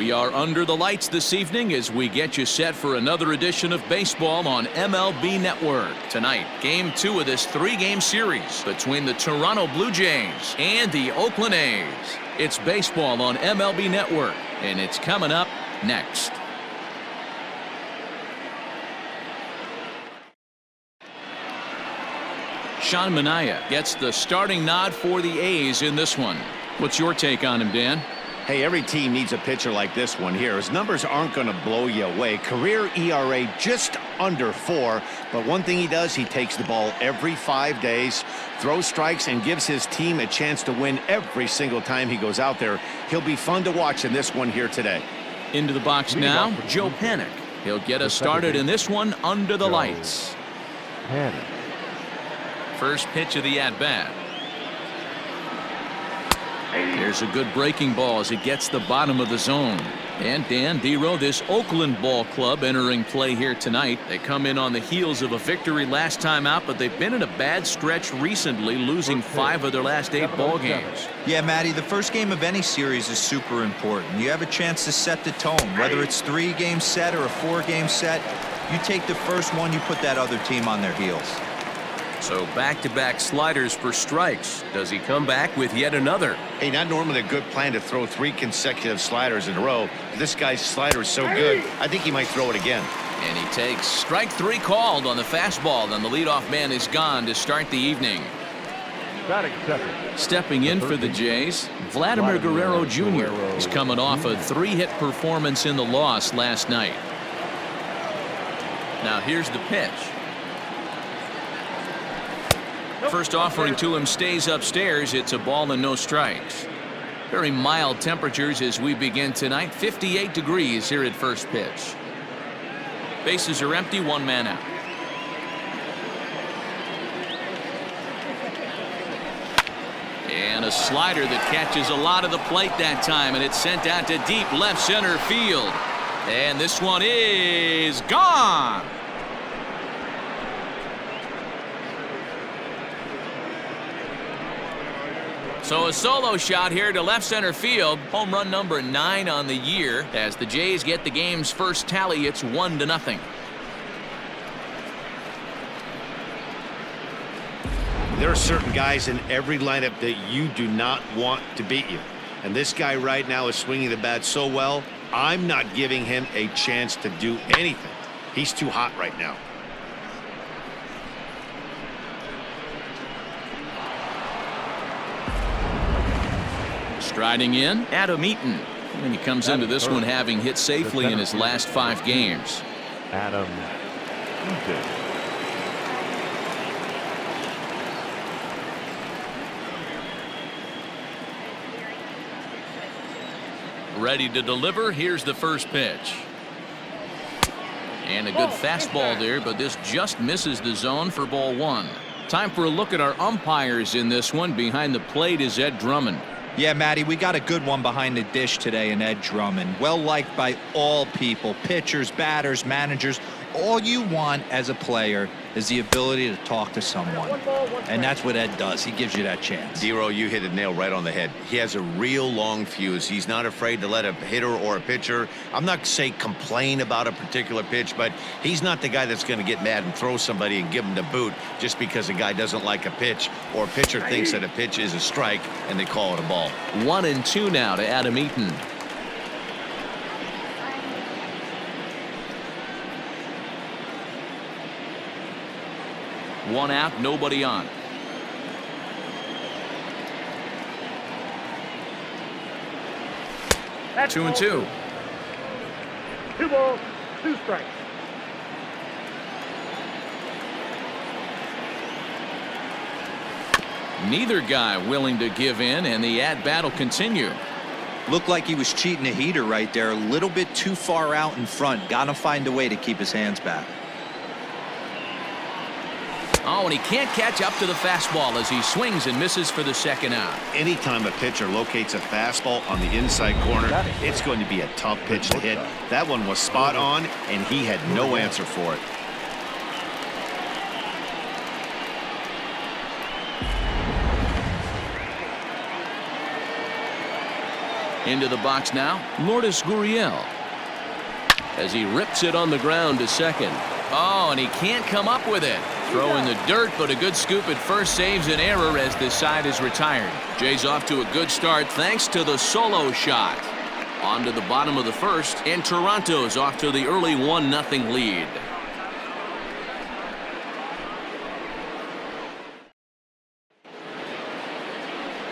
We are under the lights this evening as we get you set for another edition of baseball on MLB Network. Tonight, Game 2 of this 3-game series between the Toronto Blue Jays and the Oakland A's. It's baseball on MLB Network, and it's coming up next. Manaea gets the starting nod for the A's in this one. What's your take on him, Dan? Hey, every team needs a pitcher like this one here. His numbers aren't going to blow you away. Career ERA just under 4. But one thing he does, he takes the ball every 5 days, throws strikes, and gives his team a chance to win every single time he goes out there. He'll be fun to watch in this one here today. Into the box now, Joe Panik. He'll get us started in this one under the lights. First pitch of the at-bat. There's a good breaking ball as it gets the bottom of the zone. And Dan, Dero, this Oakland ball club entering play here tonight. They come in on the heels of a victory last time out, but they've been in a bad stretch recently, losing 5 of their last 8 ball games. Yeah, Matty, the first game of any series is super important. You have a chance to set the tone, whether it's 3-game set or a 4-game set. You take the first one, you put that other team on their heels. So back-to-back sliders for strikes. Does he come back with yet another? Hey, not normally a good plan to throw 3 consecutive sliders in a row. This guy's slider is so good, I think he might throw it again. And he takes strike 3 called on the fastball. Then the leadoff man is gone to start the evening. Stepping in for the Jays, Vladimir Guerrero Jr. is coming off a 3-hit performance in the loss last night. Now here's the pitch. First offering to him stays upstairs. It's a ball and no strikes. Very mild temperatures as we begin tonight. 58 degrees here at first pitch. Bases are empty, 1 man out. And a slider that catches a lot of the plate that time, and it's sent out to deep left center field. And this one is gone. So a solo shot here to left center field. Home run number 9 on the year. As the Jays get the game's first tally, it's 1-0. There are certain guys in every lineup that you do not want to beat you. And this guy right now is swinging the bat so well, I'm not giving him a chance to do anything. He's too hot right now. Striding in, Adam Eaton. And he comes into this one having hit safely in his last 5 games. Adam Eaton. Ready to deliver. Here's the first pitch. And a good fastball there, but this just misses the zone for ball 1. Time for a look at our umpires in this one. Behind the plate is Ed Drummond. Yeah, Matty, we got a good one behind the dish today in Ed Drummond. Well liked by all people, pitchers, batters, managers. All you want as a player is the ability to talk to someone. And that's what Ed does. He gives you that chance. Dero, you hit a nail right on the head. He has a real long fuse. He's not afraid to let a hitter or a pitcher, I'm not saying complain about a particular pitch, but he's not the guy that's going to get mad and throw somebody and give him the boot just because a guy doesn't like a pitch or a pitcher thinks that a pitch is a strike and they call it a ball. 1-2 now to Adam Eaton. One out, nobody on. 2-2. 2 balls, 2 strikes. Neither guy willing to give in, and the at-bat will continue. Looked like he was cheating a heater right there. A little bit too far out in front. Got to find a way to keep his hands back. Oh, and he can't catch up to the fastball as he swings and misses for the second out. Anytime a pitcher locates a fastball on the inside corner, it's going to be a tough pitch to hit. That one was spot on, and he had no answer for it. Into the box now, Lourdes Gurriel. As he rips it on the ground to second. Oh, and he can't come up with it. Throw in the dirt, but a good scoop at first saves an error as this side is retired. Jay's off to a good start thanks to the solo shot. On to the bottom of the first, and Toronto's off to the early 1-0 lead.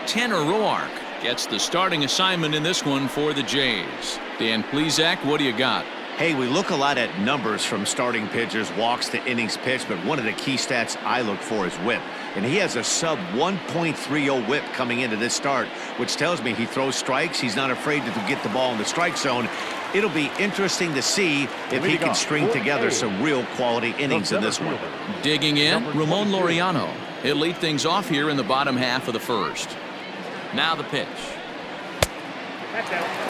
Tanner Roark gets the starting assignment in this one for the Jays. Dan Plesac, what do you got? Hey, we look a lot at numbers from starting pitchers, walks to innings pitched, but one of the key stats I look for is whip. And he has a sub 1.30 whip coming into this start, which tells me he throws strikes. He's not afraid to get the ball in the strike zone. It'll be interesting to see if he can string together some real quality innings in this one. Digging in, Ramon Laureano. He'll lead things off here in the bottom half of the first. Now the pitch.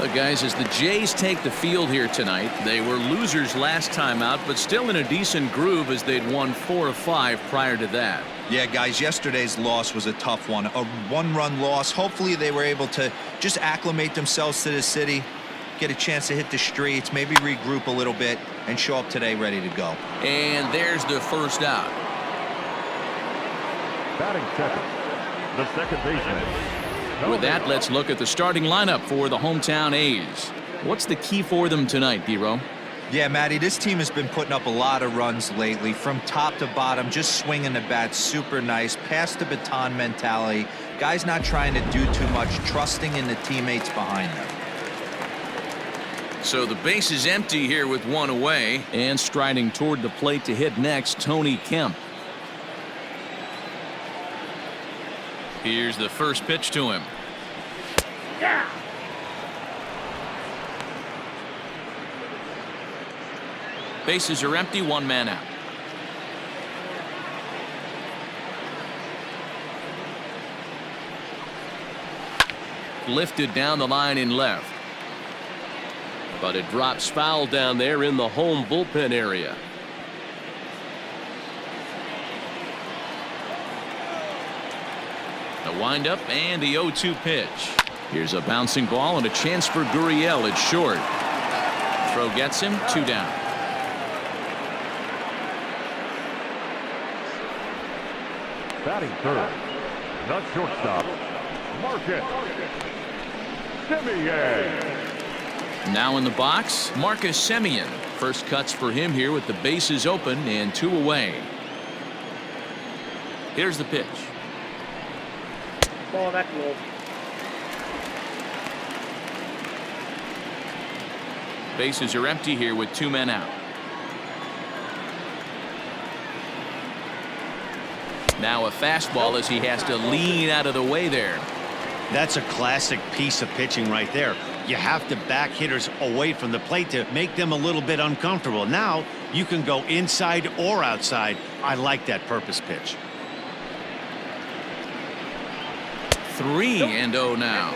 Look, guys, as the Jays take the field here tonight, they were losers last time out, but still in a decent groove as they'd won 4 of 5 prior to that. Yeah, guys, yesterday's loss was a tough one. A one-run loss. Hopefully they were able to just acclimate themselves to the city, get a chance to hit the streets, maybe regroup a little bit, and show up today ready to go. And there's the first out. Batting second, the second baseman. With that, let's look at the starting lineup for the hometown A's. What's the key for them tonight, D-Row? Yeah, Matty, this team has been putting up a lot of runs lately from top to bottom, just swinging the bat super nice, pass the baton mentality. Guys not trying to do too much, trusting in the teammates behind them. So the base is empty here with one away, and striding toward the plate to hit next, Tony Kemp. Here's the first pitch to him. Yeah. Bases are empty, one man out. Lifted down the line in left. But it drops foul down there in the home bullpen area. The windup and the 0-2 pitch. Here's a bouncing ball and a chance for Gurriel. It's short. Throw gets him, 2 down. Batting third, the shortstop, Marcus Semien. Now in the box, Marcus Semien. First cuts for him here with the bases open and 2 away. Here's the pitch. Ball that low. Bases are empty here with 2 men out. Now a fastball as he has to lean out of the way there. That's a classic piece of pitching right there. You have to back hitters away from the plate to make them a little bit uncomfortable. Now you can go inside or outside. I like that purpose pitch. 3-0 now.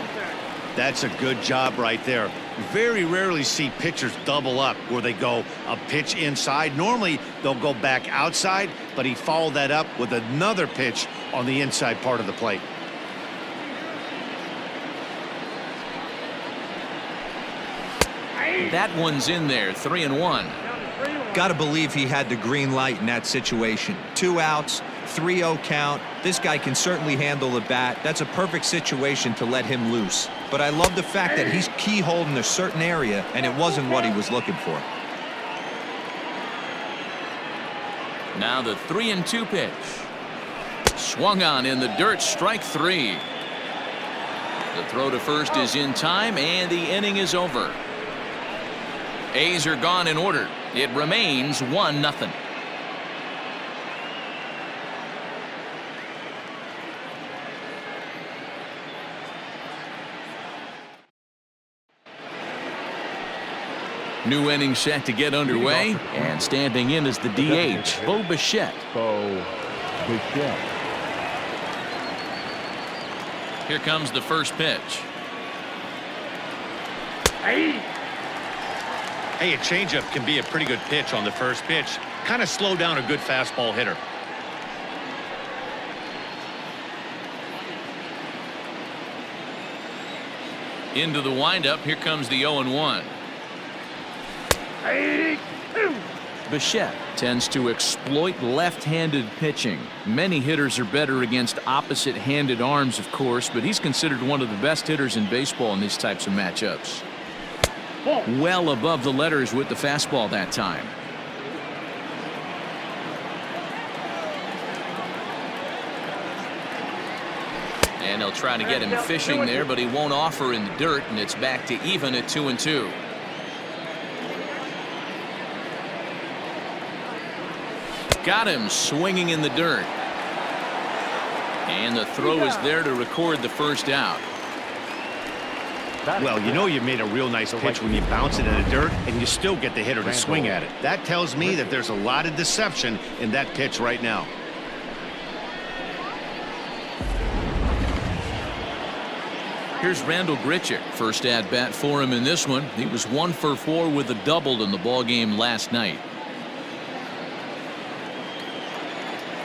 That's a good job right there. Very rarely see pitchers double up where they go a pitch inside. Normally they'll go back outside, but he followed that up with another pitch on the inside part of the plate. That one's in there, 3-1. Got to believe he had the green light in that situation. 2 outs, 3-0 count. This guy can certainly handle the bat. That's a perfect situation to let him loose. But I love the fact that he's keyholed in a certain area, and it wasn't what he was looking for. Now the 3-2 pitch. Swung on in the dirt, strike 3. The throw to first is in time, and the inning is over. A's are gone in order. It remains 1-0. New inning set to get underway, and standing in is the DH, Bo Bichette. Bo Bichette. Here comes the first pitch. Hey, a changeup can be a pretty good pitch on the first pitch. Kind of slow down a good fastball hitter. Into the windup. Here comes the 0-1. Bichette tends to exploit left-handed pitching. Many hitters are better against opposite-handed arms, of course, but he's considered one of the best hitters in baseball in these types of matchups. Well above the letters with the fastball that time. And they'll try to get him fishing there, but he won't offer in the dirt, and it's back to even at 2-2. Got him swinging in the dirt. And the throw is there to record the first out. Well, you know you made a real nice pitch when you bounce it in the dirt and you still get the hitter to swing at it. That tells me that there's a lot of deception in that pitch right now. Here's Randall Grichuk. First at bat for him in this one. He was 1 for 4 with a double in the ball game last night.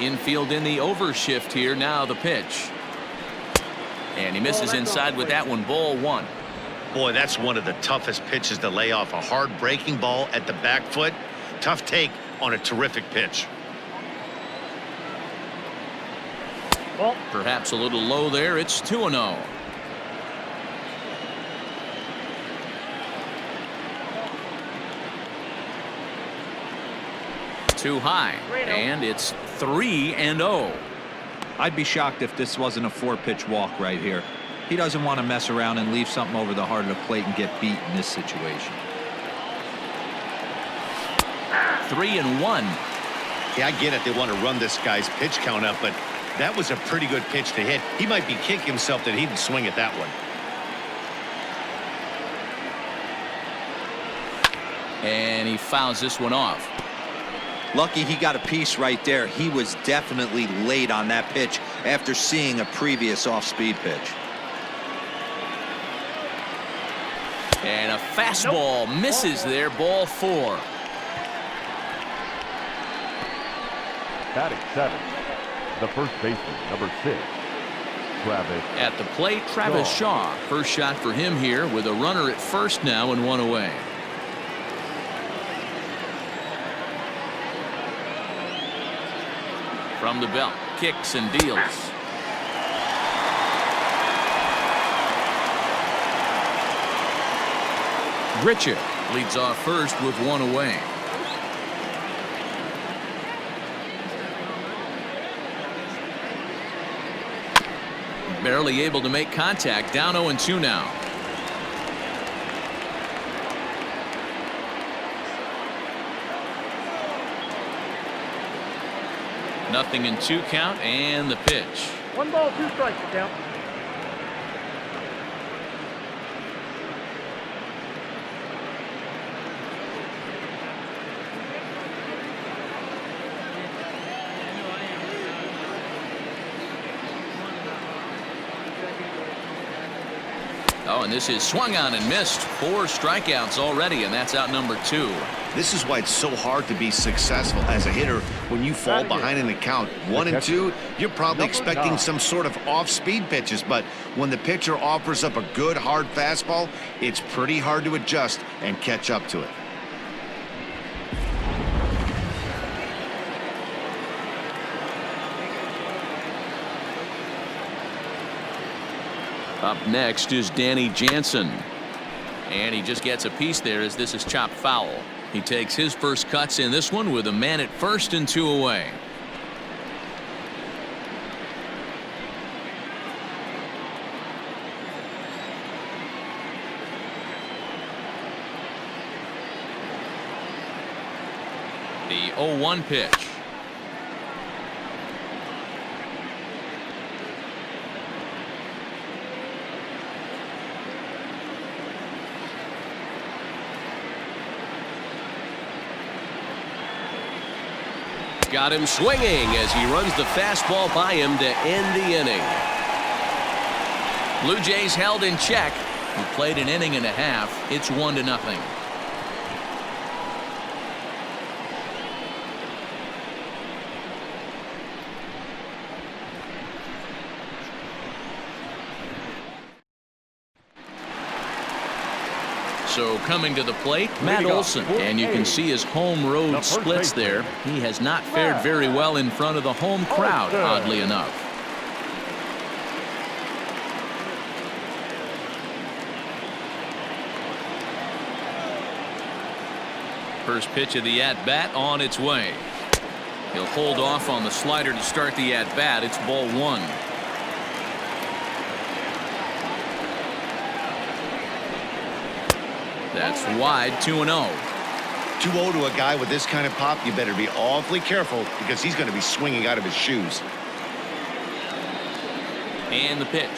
Infield in the overshift here. Now the pitch. And he misses inside with that one. Ball 1. Boy, that's one of the toughest pitches to lay off. A hard breaking ball at the back foot. Tough take on a terrific pitch. Perhaps a little low there. It's 2-0. Too high, and it's 3-0. I'd be shocked if this wasn't a 4-pitch walk right here. He doesn't want to mess around and leave something over the heart of the plate and get beat in this situation. 3-1. Yeah, I get it. They want to run this guy's pitch count up, but that was a pretty good pitch to hit. He might be kicking himself that he didn't swing at that one. And he fouls this one off. Lucky he got a piece right there. He was definitely late on that pitch after seeing a previous off-speed pitch. And a fastball misses there. Ball 4. Batting 7, the first baseman, number 6, Travis. At the plate, Travis Shaw. First shot for him here with a runner at first now and 1 away. From the belt, kicks and deals. Grichuk leads off first with 1 away. Barely able to make contact. Down 0-2 now. Nothing in 2 count, and the pitch. 1 ball, 2 strikes to count. Oh, and this is swung on and missed. 4 strikeouts already, and that's out number 2. This is why it's so hard to be successful as a hitter when you fall behind in the count 1 and 2. You're probably expecting some sort of off-speed pitches, but when the pitcher offers up a good hard fastball, it's pretty hard to adjust and catch up to it. Up next is Danny Jansen. And he just gets a piece there as this is chopped foul. He takes his first cuts in this one with a man at first and 2 away. The 0-1 pitch. Got him swinging as he runs the fastball by him to end the inning. Blue Jays held in check. He played an inning and a half. It's 1-0. So coming to the plate, Matt Olson. And you can see his home road splits there. He has not fared very well in front of the home crowd, oddly enough. First pitch of the at-bat on its way. He'll hold off on the slider to start the at-bat. It's ball one. That's wide, 2-0. 2-0 to a guy with this kind of pop, you better be awfully careful because he's going to be swinging out of his shoes. And the pitch.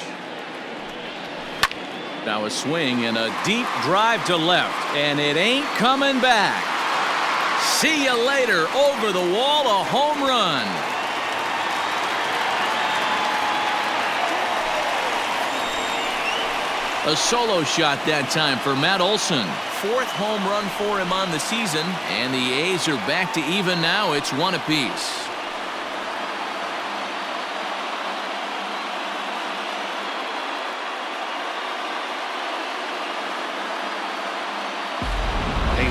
Now a swing and a deep drive to left, and it ain't coming back. See you later. Over the wall, a home run. A solo shot that time for Matt Olson. Fourth home run for him on the season, and the A's are back to even now. It's one apiece.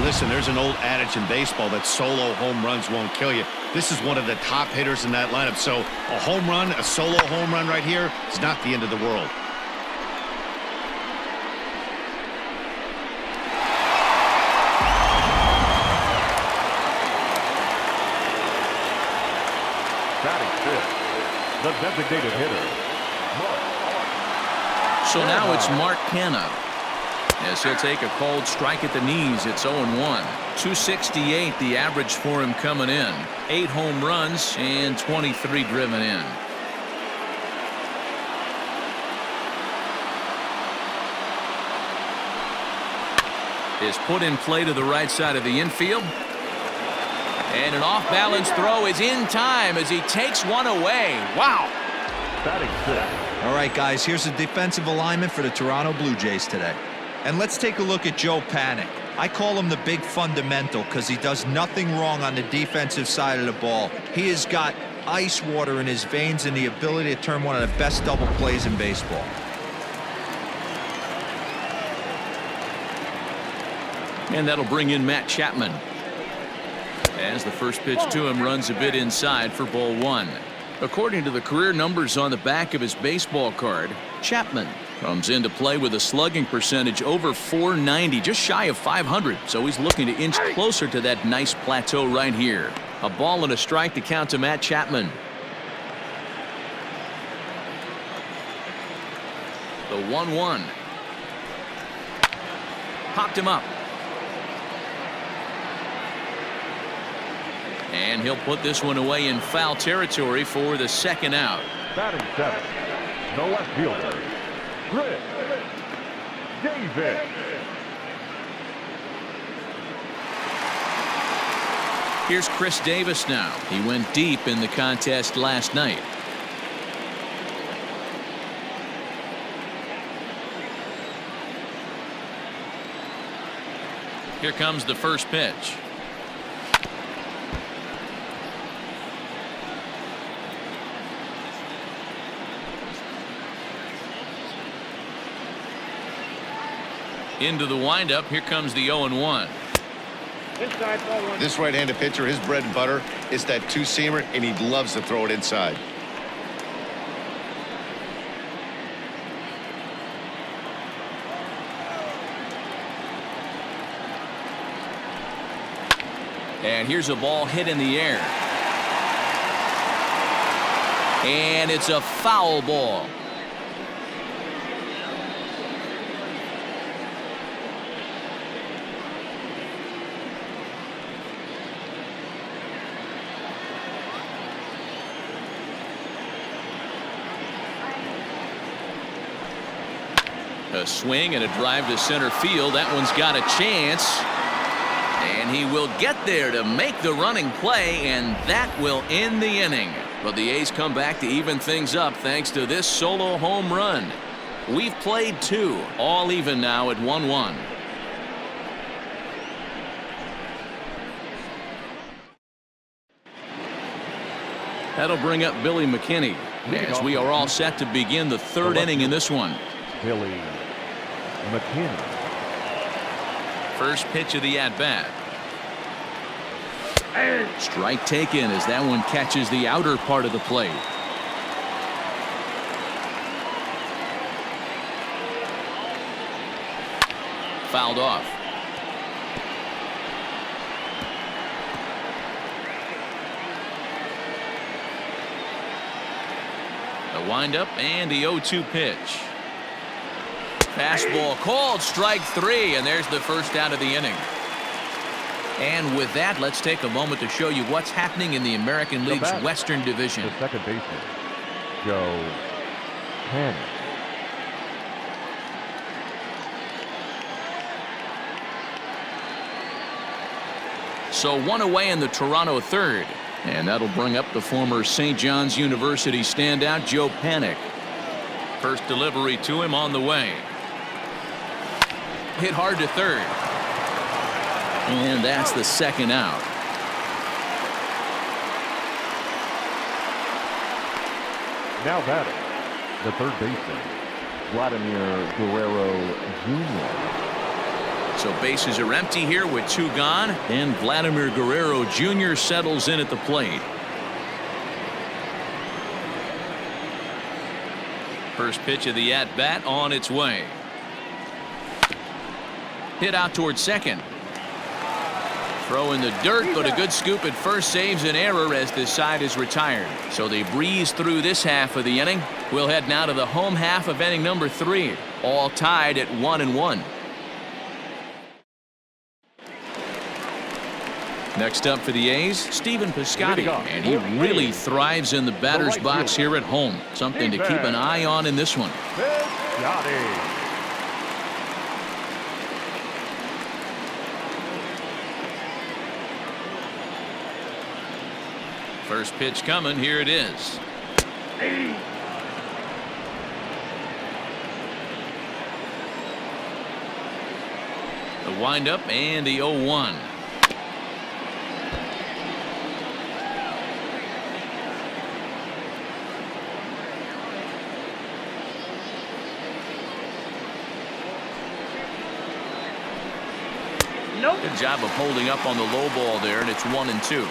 Listen, there's an old adage in baseball that solo home runs won't kill you. This is one of the top hitters in that lineup. So a home run, a solo home run right here is not the end of the world. Batting fifth, the designated hitter, Mark. So now it's Mark Canha. As he'll take a cold strike at the knees. It's 0-1. 268 the average for him coming in. 8 home runs and 23 driven in. Is put in play to the right side of the infield. And an off-balance throw is in time as he takes one away. Wow. Batting sixth. All right, guys, here's the defensive alignment for the Toronto Blue Jays today. And let's take a look at Joe Panik. I call him the big fundamental because he does nothing wrong on the defensive side of the ball. He has got ice water in his veins and the ability to turn one of the best double plays in baseball. And that'll bring in Matt Chapman. As the first pitch to him runs a bit inside for ball one. According to the career numbers on the back of his baseball card, Chapman comes into play with a slugging percentage over 490, just shy of 500. So he's looking to inch closer to that nice plateau right here. A ball and a strike to count to Matt Chapman. The 1-1. Popped him up. And he'll put this one away in foul territory for the second out. Batting seventh, the left fielder, Chris Davis. Here's Chris Davis now. He went deep in the contest last night. Here comes the first pitch. Into the windup. Here comes the 0-1. Inside, ball one. This right-handed pitcher, his bread and butter is that two-seamer, and he loves to throw it inside. And here's a ball hit in the air. And it's a foul ball. A swing and a drive to center field. That one's got a chance. And he will get there to make the running play, and that will end the inning. But the A's come back to even things up thanks to this solo home run. We've played 2, all even now at 1-1. That'll bring up Billy McKinney as we are all set to begin the third inning in this one. Billy McKinney. First pitch of the at-bat. Strike taken as that one catches the outer part of the plate. Fouled off. The windup and the 0-2 pitch. Fastball called, strike three, and there's the first out of the inning. And with that, let's take a moment to show you what's happening in the American League's Western Division. The second baseman, Joakim. So one away in the Toronto third. And that'll bring up the former St. John's University standout, Joe Panik. First delivery to him on the way. Hit hard to third. And that's the second out. Now batting, the third baseman, Vladimir Guerrero Jr. So bases are empty here with two gone, and Vladimir Guerrero Jr. settles in at the plate. First pitch of the at-bat on its way. Hit out towards second. Throw in the dirt, but a good scoop at first saves an error as this side is retired. So they breeze through this half of the inning. We'll head now to the home half of inning number 3. All tied at 1-1. Next up for the A's, Stephen Piscotty, and he really thrives in the batter's box here at home. Something to keep an eye on in this one. First pitch coming, here it is. The windup and the 0-1. Good job of holding up on the low ball there, and it's 1-2.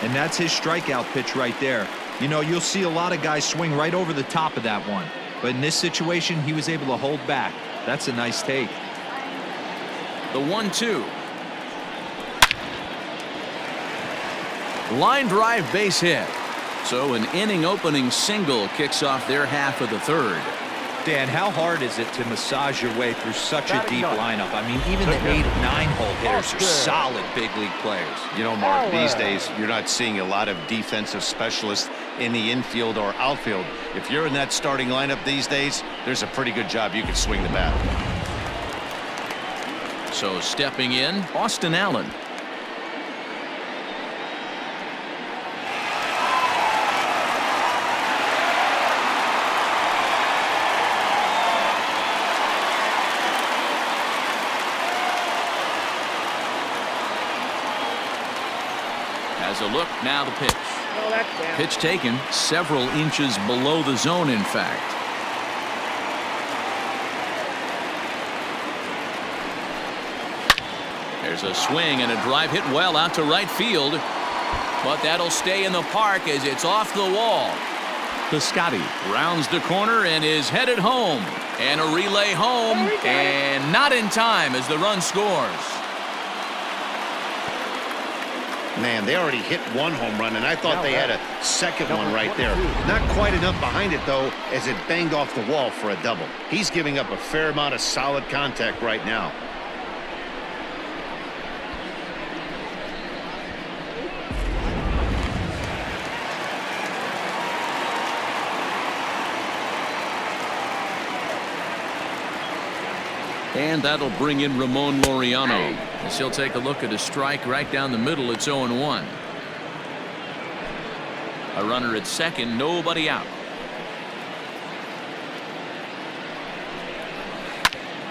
And that's his strikeout pitch right there. You know, you'll see a lot of guys swing right over the top of that one. But in this situation, he was able to hold back. That's a nice take. The 1-2. Line drive base hit. So an inning opening single kicks off their half of the third. Dan, how hard is it to massage your way through such a deep lineup? I mean, even the 8- and 9-hole hitters are solid big league players. You know, Mark, these days you're not seeing a lot of defensive specialists in the infield or outfield. If you're in that starting lineup these days, there's a pretty good job you can swing the bat. So stepping in, Austin Allen. Has a look, now the pitch. No, that's down. Pitch taken several inches below the zone, in fact. There's a swing and a drive hit well out to right field. But that'll stay in the park as it's off the wall. Piscotty rounds the corner and is headed home. And a relay home, and not in time as the run scores. Man, they already hit one home run, and I thought they had a second one right there. Not quite enough behind it, though, as it banged off the wall for a double. He's giving up a fair amount of solid contact right now. And that'll bring in Ramon Laureano. As he'll take a look at a strike right down the middle. It's 0-1. A runner at second, nobody out.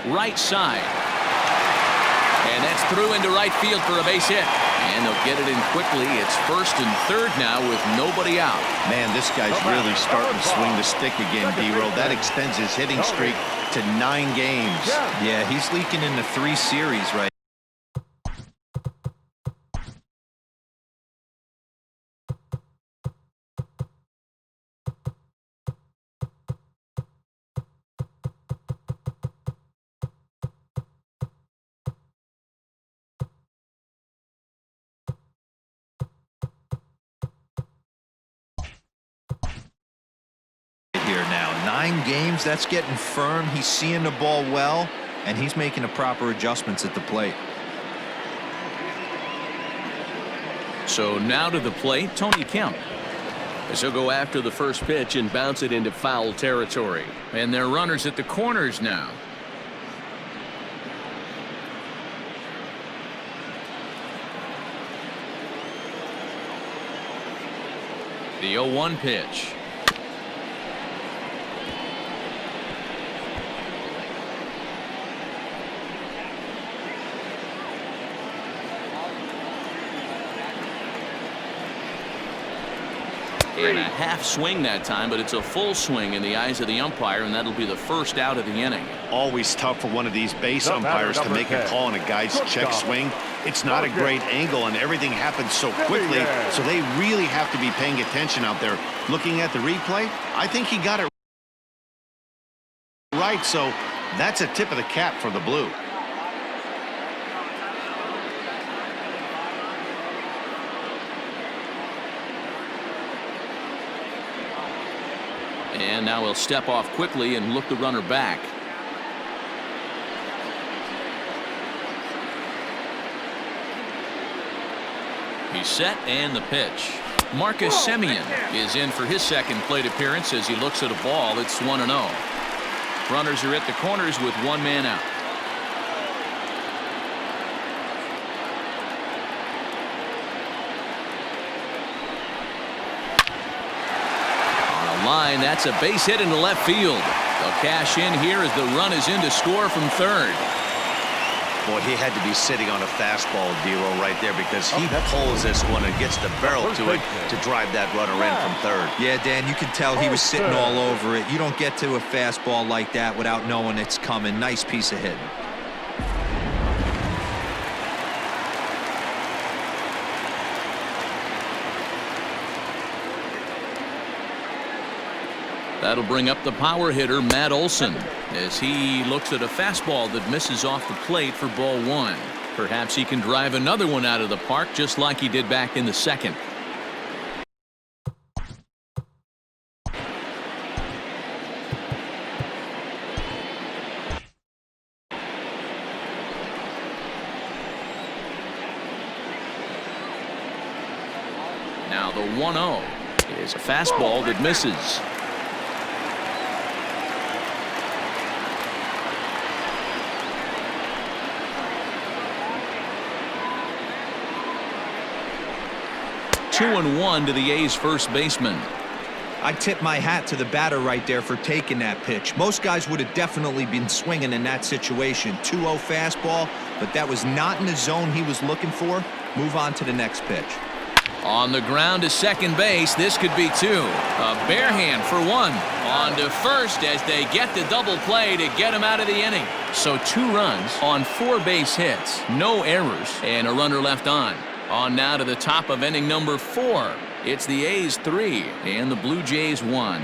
Right side. And that's through into right field for a base hit. And they'll get it in quickly. It's first and third now with nobody out. Man, this guy's really starting to swing the stick again, D-Roll. That extends his hitting streak to 9 games. Yeah, he's leaking into 3 series right 9 games, that's getting firm. He's seeing the ball well, and he's making the proper adjustments at the plate. So now to the plate, Tony Kemp. As he'll go after the first pitch and bounce it into foul territory. And they're runners at the corners now. The 0-1 pitch. And a half swing that time, but it's a full swing in the eyes of the umpire, and that'll be the first out of the inning. Always tough for one of these base umpires to make a call on a guy's check swing. It's not a great angle, and everything happens so quickly, so they really have to be paying attention out there. Looking at the replay, I think he got it right, so that's a tip of the cap for the Blue. And now he'll step off quickly and look the runner back. He's set, and the pitch. Marcus Semien is in for his second plate appearance as he looks at a ball. It's 1-0. Runners are at the corners with one man out. Line, that's a base hit into left field. They'll cash in here as the run is in to score from third. Boy, he had to be sitting on a fastball, D'Lo, right there, because he pulls this one and gets the barrel to it to drive that runner in from third. Yeah, Dan, you can tell he was sitting all over it. You don't get to a fastball like that without knowing it's coming. Nice piece of hitting. That'll bring up the power hitter, Matt Olson, as he looks at a fastball that misses off the plate for ball 1. Perhaps he can drive another one out of the park just like he did back in the second. Now the 1-0 is a fastball that misses. Two and one to the A's first baseman. I tip my hat to the batter right there for taking that pitch. Most guys would have definitely been swinging in that situation. 2-0 fastball, but that was not in the zone he was looking for. Move on to the next pitch. On the ground to second base. This could be 2. A bare hand for 1. On to first as they get the double play to get him out of the inning. So 2 runs on 4 base hits. No errors and a runner left on. On now to the top of inning number 4. It's the A's 3 and the Blue Jays 1.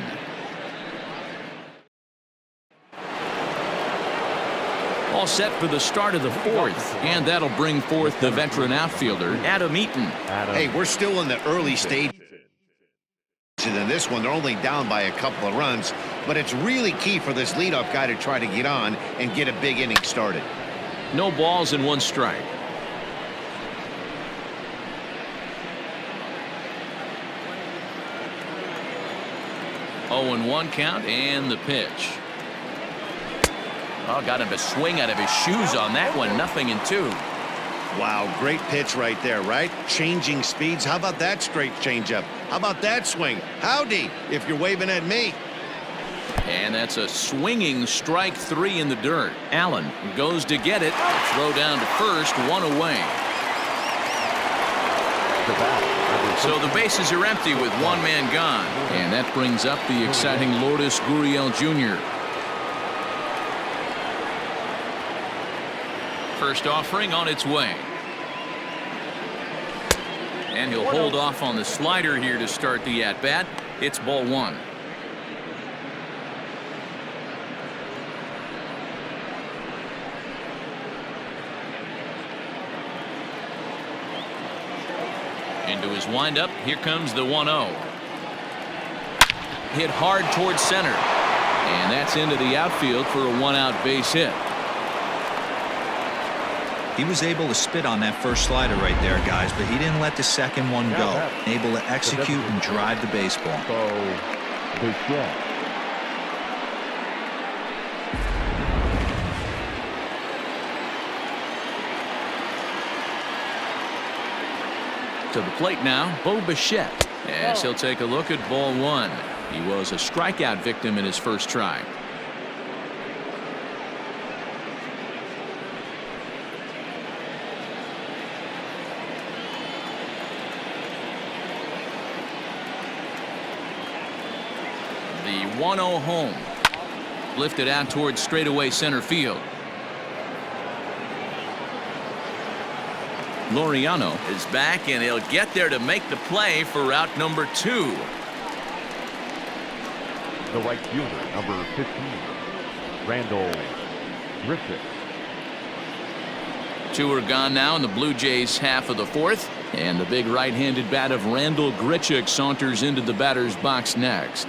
All set for the start of the 4th, and that'll bring forth the veteran outfielder, Adam Eaton. Hey, we're still in the early stages in this one. They're only down by a couple of runs, but it's really key for this leadoff guy to try to get on and get a big inning started. No balls and 1 strike. 0-1 count and the pitch. Oh, got him to swing out of his shoes on that one. 0-2. Wow, great pitch right there, right? Changing speeds. How about that straight changeup? How about that swing? Howdy, if you're waving at me. And that's a swinging strike 3 in the dirt. Allen goes to get it. Throw down to first. 1 away. So the bases are empty with 1 man gone. And that brings up the exciting Lourdes Gurriel Jr. First offering on its way. And he'll hold off on the slider here to start the at-bat. It's ball 1. Into his windup. Here comes the 1-0. Hit hard towards center. And that's into the outfield for a one-out base hit. He was able to spit on that first slider right there, guys, but he didn't let the second one go. Able to execute and drive the baseball. To the plate now, Bo Bichette, as he'll take a look at ball one. He was a strikeout victim in his first try. The 1-0 home. Lifted out towards straightaway center field. Laureano is back, and he'll get there to make the play for route number 2. The right fielder, number 15, Randall Griffith. 2 are gone now in the Blue Jays half of the fourth, and the big right-handed bat of Randall Grichuk saunters into the batter's box next.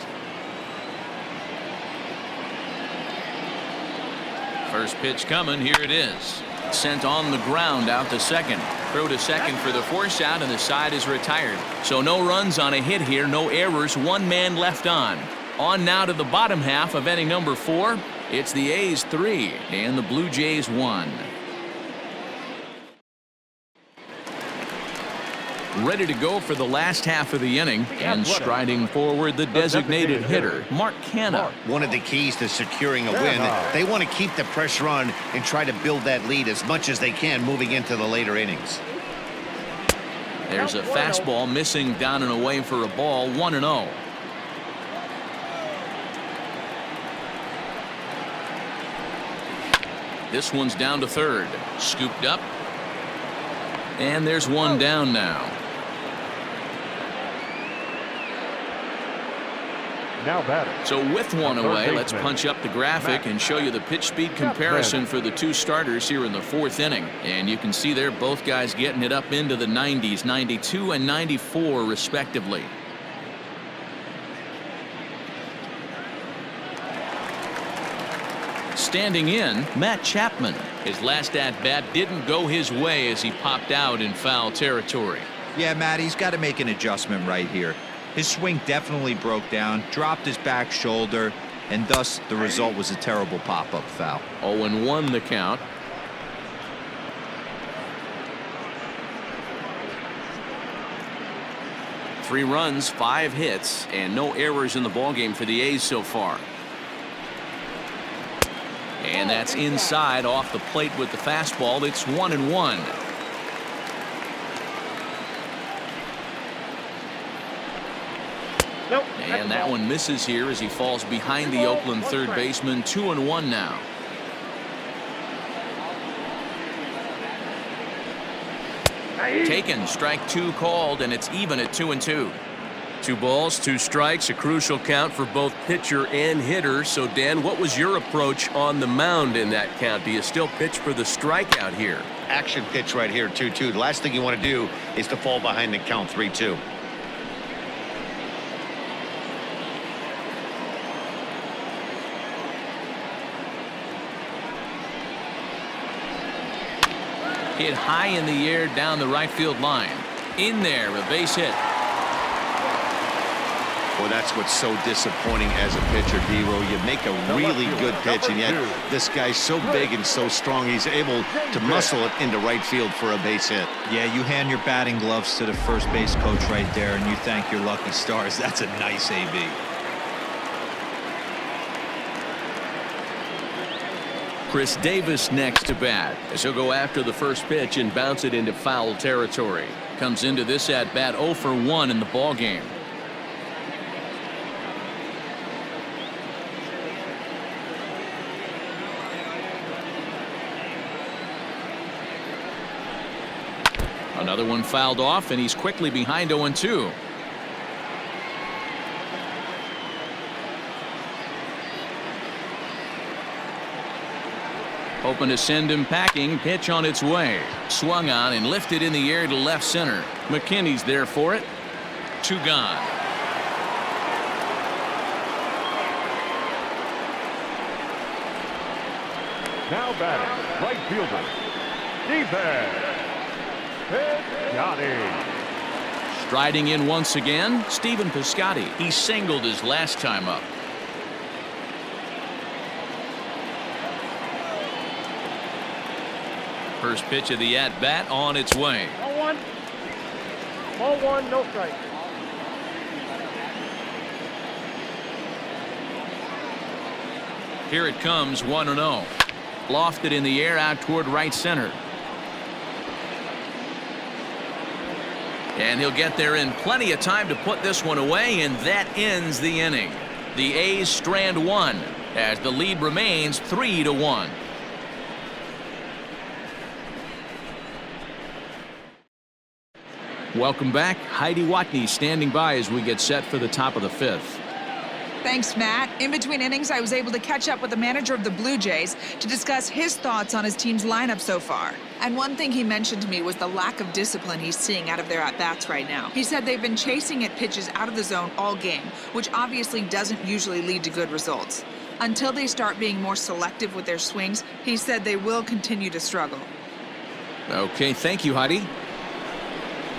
First pitch coming. Here it is. Sent on the ground out to second. Throw to second for the force out, and the side is retired. So no runs on a hit here, no errors, 1 man left on. On now to the bottom half of inning number 4. It's the A's 3 and the Blue Jays 1. Ready to go for the last half of the inning, and striding forward the designated hitter, Mark Canha. One of the keys to securing a win, they want to keep the pressure on and try to build that lead as much as they can moving into the later innings. There's a fastball missing down and away for a ball, 1-0. This one's down to third. Scooped up. And there's one down now. Now batting. So with one away, let's punch up the graphic and show you the pitch speed comparison for the 2 starters here in the 4th inning. And you can see there both guys getting it up into the 90s, 92 and 94 respectively. Standing in, Matt Chapman. His last at-bat didn't go his way as he popped out in foul territory. Yeah, Matt, he's got to make an adjustment right here. His swing definitely broke down, dropped his back shoulder, and thus the result was a terrible pop-up foul. 0-1 the count. Three runs, 5 hits, and no errors in the ballgame for the A's so far. And that's inside off the plate with the fastball. It's 1-1. Nope. And that one misses here as he falls behind the Oakland third baseman. 2-1 now. Taken, strike 2 called, and it's even at 2-2. 2 balls, 2 strikes, a crucial count for both pitcher and hitter. So, Dan, what was your approach on the mound in that count? Do you still pitch for the strikeout here? Action pitch right here, 2-2. The last thing you want to do is to fall behind the count 3-2. Hit high in the air down the right field line. In there, a base hit. Well, that's what's so disappointing as a pitcher, D-Row. You make a really good pitch, and yet this guy's so big and so strong, he's able to muscle it into right field for a base hit. Yeah, you hand your batting gloves to the first base coach right there, and you thank your lucky stars. That's a nice AB. Chris Davis next to bat as he'll go after the first pitch and bounce it into foul territory. Comes into this at bat 0 for 1 in the ball game. Another one fouled off, and he's quickly behind 0-2. Hoping to send him packing. Pitch on its way. Swung on and lifted in the air to left center. McKinney's there for it. 2 gone. Now batting, right fielder, defense, Piscotty. Striding in once again, Stephen Piscotty. He singled his last time up. First pitch of the at-bat on its way. 0-1. 0-1, no strike. Here it comes, 1-0. Lofted in the air out toward right center. And he'll get there in plenty of time to put this one away, and that ends the inning. The A's strand one as the lead remains 3-1. Welcome back. Heidi Watney standing by as we get set for the top of the fifth. Thanks, Matt. In between innings, I was able to catch up with the manager of the Blue Jays to discuss his thoughts on his team's lineup so far. And one thing he mentioned to me was the lack of discipline he's seeing out of their at-bats right now. He said they've been chasing at pitches out of the zone all game, which obviously doesn't usually lead to good results. Until they start being more selective with their swings, he said they will continue to struggle. Okay, thank you, Heidi.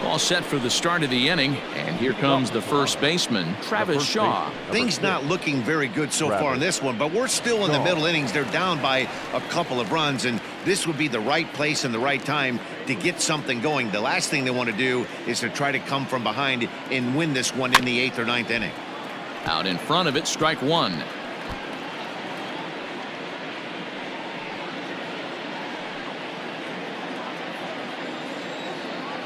All set for the start of the inning, and here comes the first baseman, Travis Shaw. Things not looking very good so far in this one, but we're still in the middle innings. They're down by a couple of runs, and this would be the right place and the right time to get something going. The last thing they want to do is to try to come from behind and win this one in the 8th or 9th inning. Out in front of it, strike one.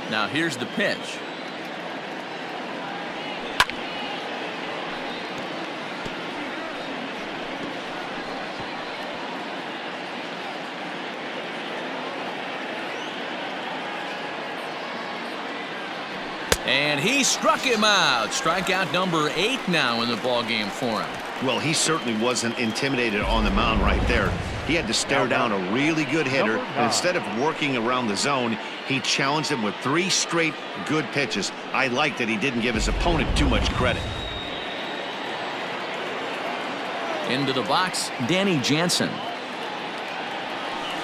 Now here's the pitch. And he struck him out. Strikeout number 8 now in the ballgame for him. Well, he certainly wasn't intimidated on the mound right there. He had to stare down a really good hitter, and instead of working around the zone, he challenged him with 3 straight good pitches. I like that he didn't give his opponent too much credit. Into the box, Danny Jansen.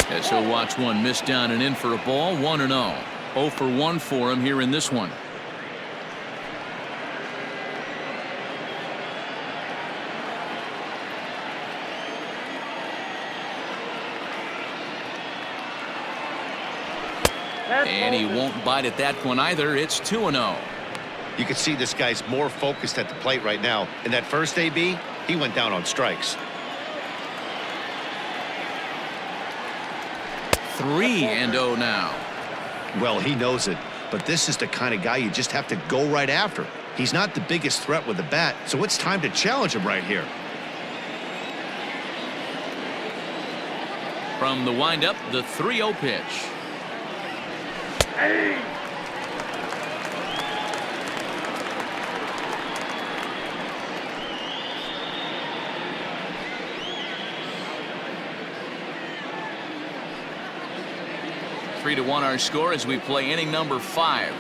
As he'll watch one miss down and in for a ball, 1-0. 0 for 1 for him here in this one. And he won't bite at that one either. It's 2-0. You can see this guy's more focused at the plate right now. In that first AB, he went down on strikes. 3-0 now. Well, he knows it, but this is the kind of guy you just have to go right after. He's not the biggest threat with the bat, so it's time to challenge him right here. From the windup, the 3-0 pitch. Hey! Three to 1 our score as we play inning number 5.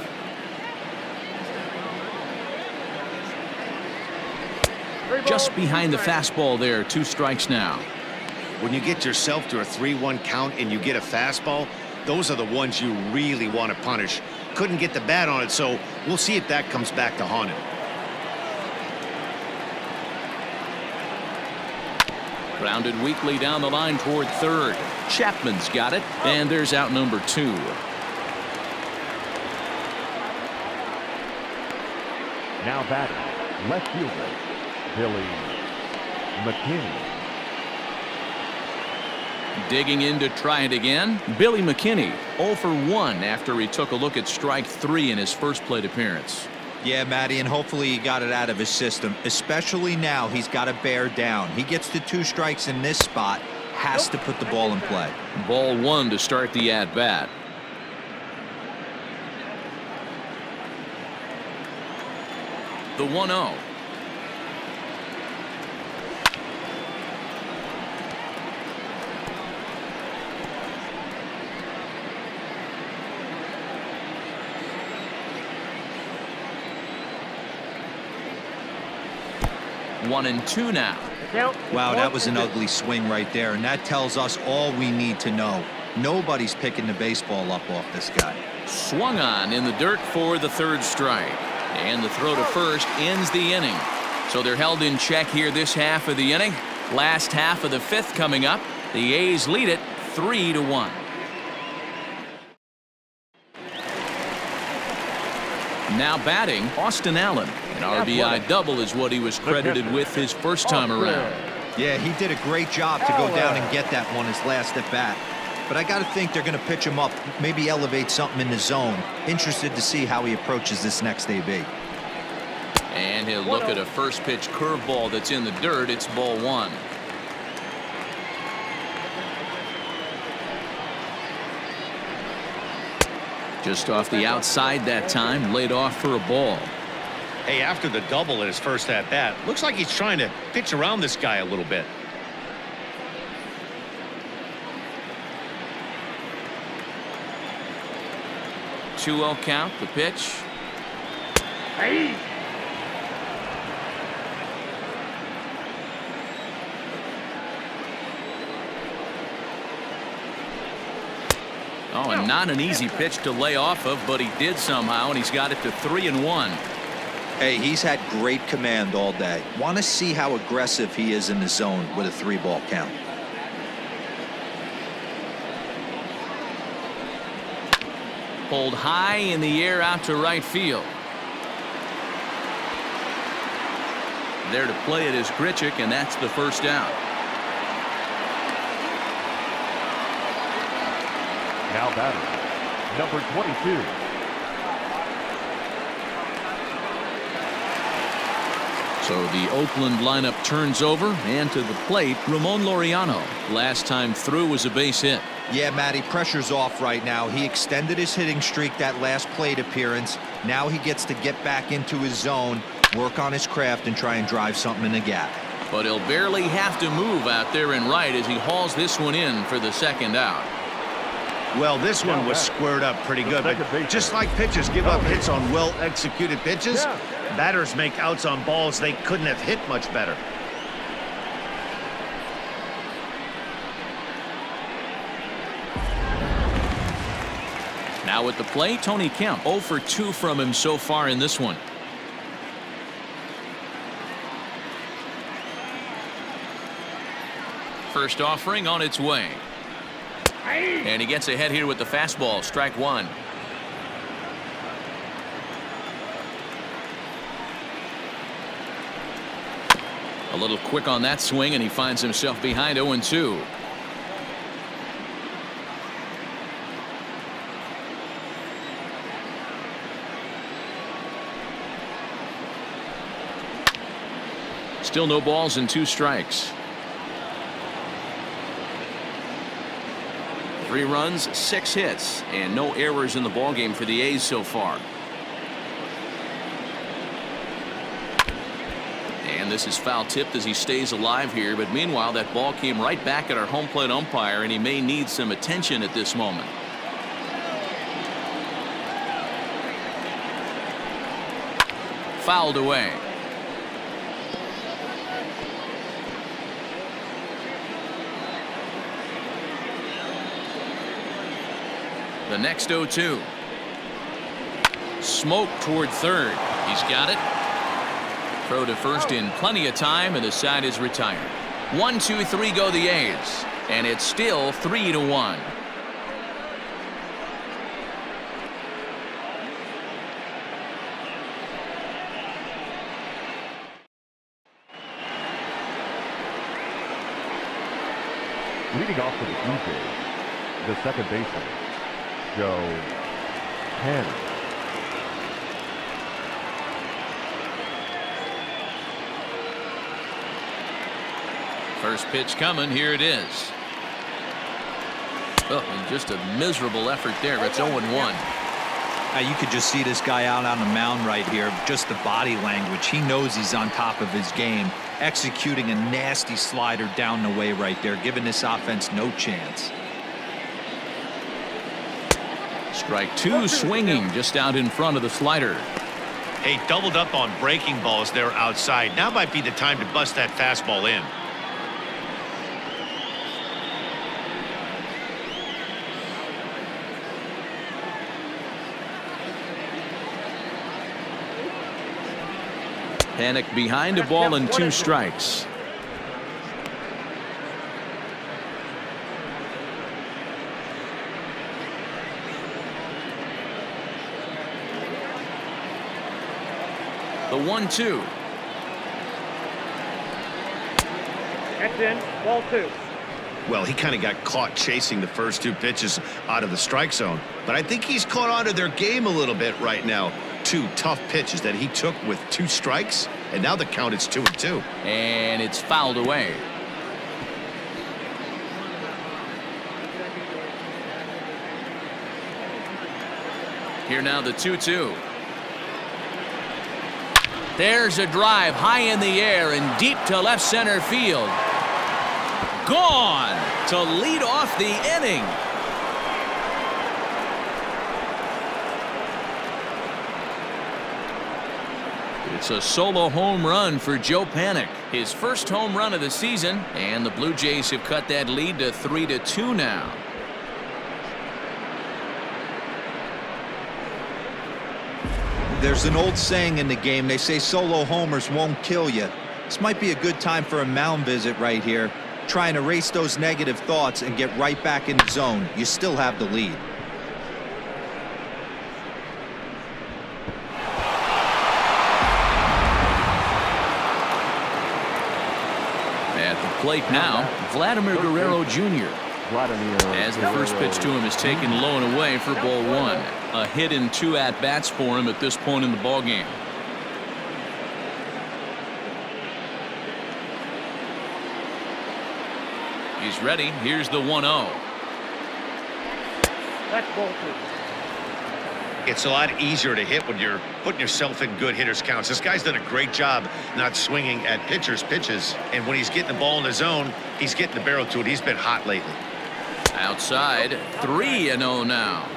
Just behind the fastball there. 2 strikes now. When you get yourself to a 3-1 count and you get a fastball, those are the ones you really want to punish. Couldn't get the bat on it, so we'll see if that comes back to haunt him. Grounded weakly down the line toward third. Chapman's got it, and there's out number 2. Now batting, left fielder, Billy McKinney. Digging in to try it again, Billy McKinney, 0 for 1 after he took a look at strike 3 in his first plate appearance. Yeah, Matty, and hopefully he got it out of his system, especially now he's got to bear down. He gets the 2 strikes in this spot, has to put the ball in play. Ball 1 to start the at-bat. The 1-0. One and 2 now. Count. Wow, that was an ugly swing right there, and that tells us all we need to know. Nobody's picking the baseball up off this guy. Swung on in the dirt for the third strike. And the throw to first ends the inning. So they're held in check here this half of the inning. Last half of the fifth coming up. The A's lead it 3-1. Now batting, Austin Allen. An RBI double is what he was credited with his first time around. Yeah, he did a great job to go down and get that one his last at bat. But I got to think they're going to pitch him up, maybe elevate something in the zone. Interested to see how he approaches this next AB. And he'll look at a first pitch curveball that's in the dirt. It's ball one. Just off the outside that time, laid off for a ball. Hey, after the double at his first at bat, looks like he's trying to pitch around this guy a little bit. Two-0 count, the pitch. Hey. Oh, and not an easy pitch to lay off of, but he did somehow, and he's got it to 3-1. Hey, he's had great command all day. Want to see how aggressive he is in the zone with a 3-ball count. Pulled high in the air out to right field. There to play it is Grichuk, and that's the first out. Now batter, number 22. So the Oakland lineup turns over, and to the plate, Ramon Laureano. Last time through was a base hit. Yeah, Matty, pressure's off right now. He extended his hitting streak that last plate appearance. Now he gets to get back into his zone, work on his craft, and try and drive something in the gap. But he'll barely have to move out there in right as he hauls this one in for the second out. Well, this one was squared up pretty good, but just like pitchers give up hits on well-executed pitches, batters make outs on balls they couldn't have hit much better. Now at the plate, Tony Kemp. 0 for 2 from him so far in this one. First offering on its way. And he gets ahead here with the fastball. Strike one. A little quick on that swing, and he finds himself behind 0-2. Still no balls and 2 strikes. 3 runs, 6 hits, and no errors in the ballgame for the A's so far. And this is foul tipped as he stays alive here, but meanwhile that ball came right back at our home plate umpire, and he may need some attention at this moment. Fouled away. The next 0-2. Smoke toward third. He's got it. Throw to first in plenty of time, and the side is retired. 1, 2, 3 go the A's, and it's still 3-1. Leading off for the Blue Jays, the second baseman, Joakim. First pitch coming. Here it is. Oh, and just a miserable effort there. It's 0-1. You could just see this guy out on the mound right here. Just the body language. He knows he's on top of his game. Executing a nasty slider down the way right there, giving this offense no chance. Strike 2 swinging just out in front of the slider. Hey, doubled up on breaking balls there outside. Now might be the time to bust that fastball in. Panic behind a ball and 2 strikes. The 1-2. That's in. Ball 2. Well, he kind of got caught chasing the first 2 pitches out of the strike zone. But I think he's caught on to their game a little bit right now. 2 tough pitches that he took with 2 strikes. And now the count is 2-2. And it's fouled away. Here now the 2-2. There's a drive high in the air and deep to left center field. Gone to lead off the inning. It's a solo home run for Joe Panik. His first home run of the season, and the Blue Jays have cut that lead to 3-2 now. There's an old saying in the game. They say solo homers won't kill you. This might be a good time for a mound visit right here. Try and erase those negative thoughts and get right back in the zone. You still have the lead. At the plate now, Vladimir Guerrero Jr. As the first pitch to him is taken low and away for ball 1. A hit and 2 at-bats for him at this point in the ballgame. He's ready. Here's the 1-0. That's ball 2. It's a lot easier to hit when you're putting yourself in good hitters counts. This guy's done a great job not swinging at pitchers' pitches. And when he's getting the ball in the zone, he's getting the barrel to it. He's been hot lately. Outside, 3-0 now.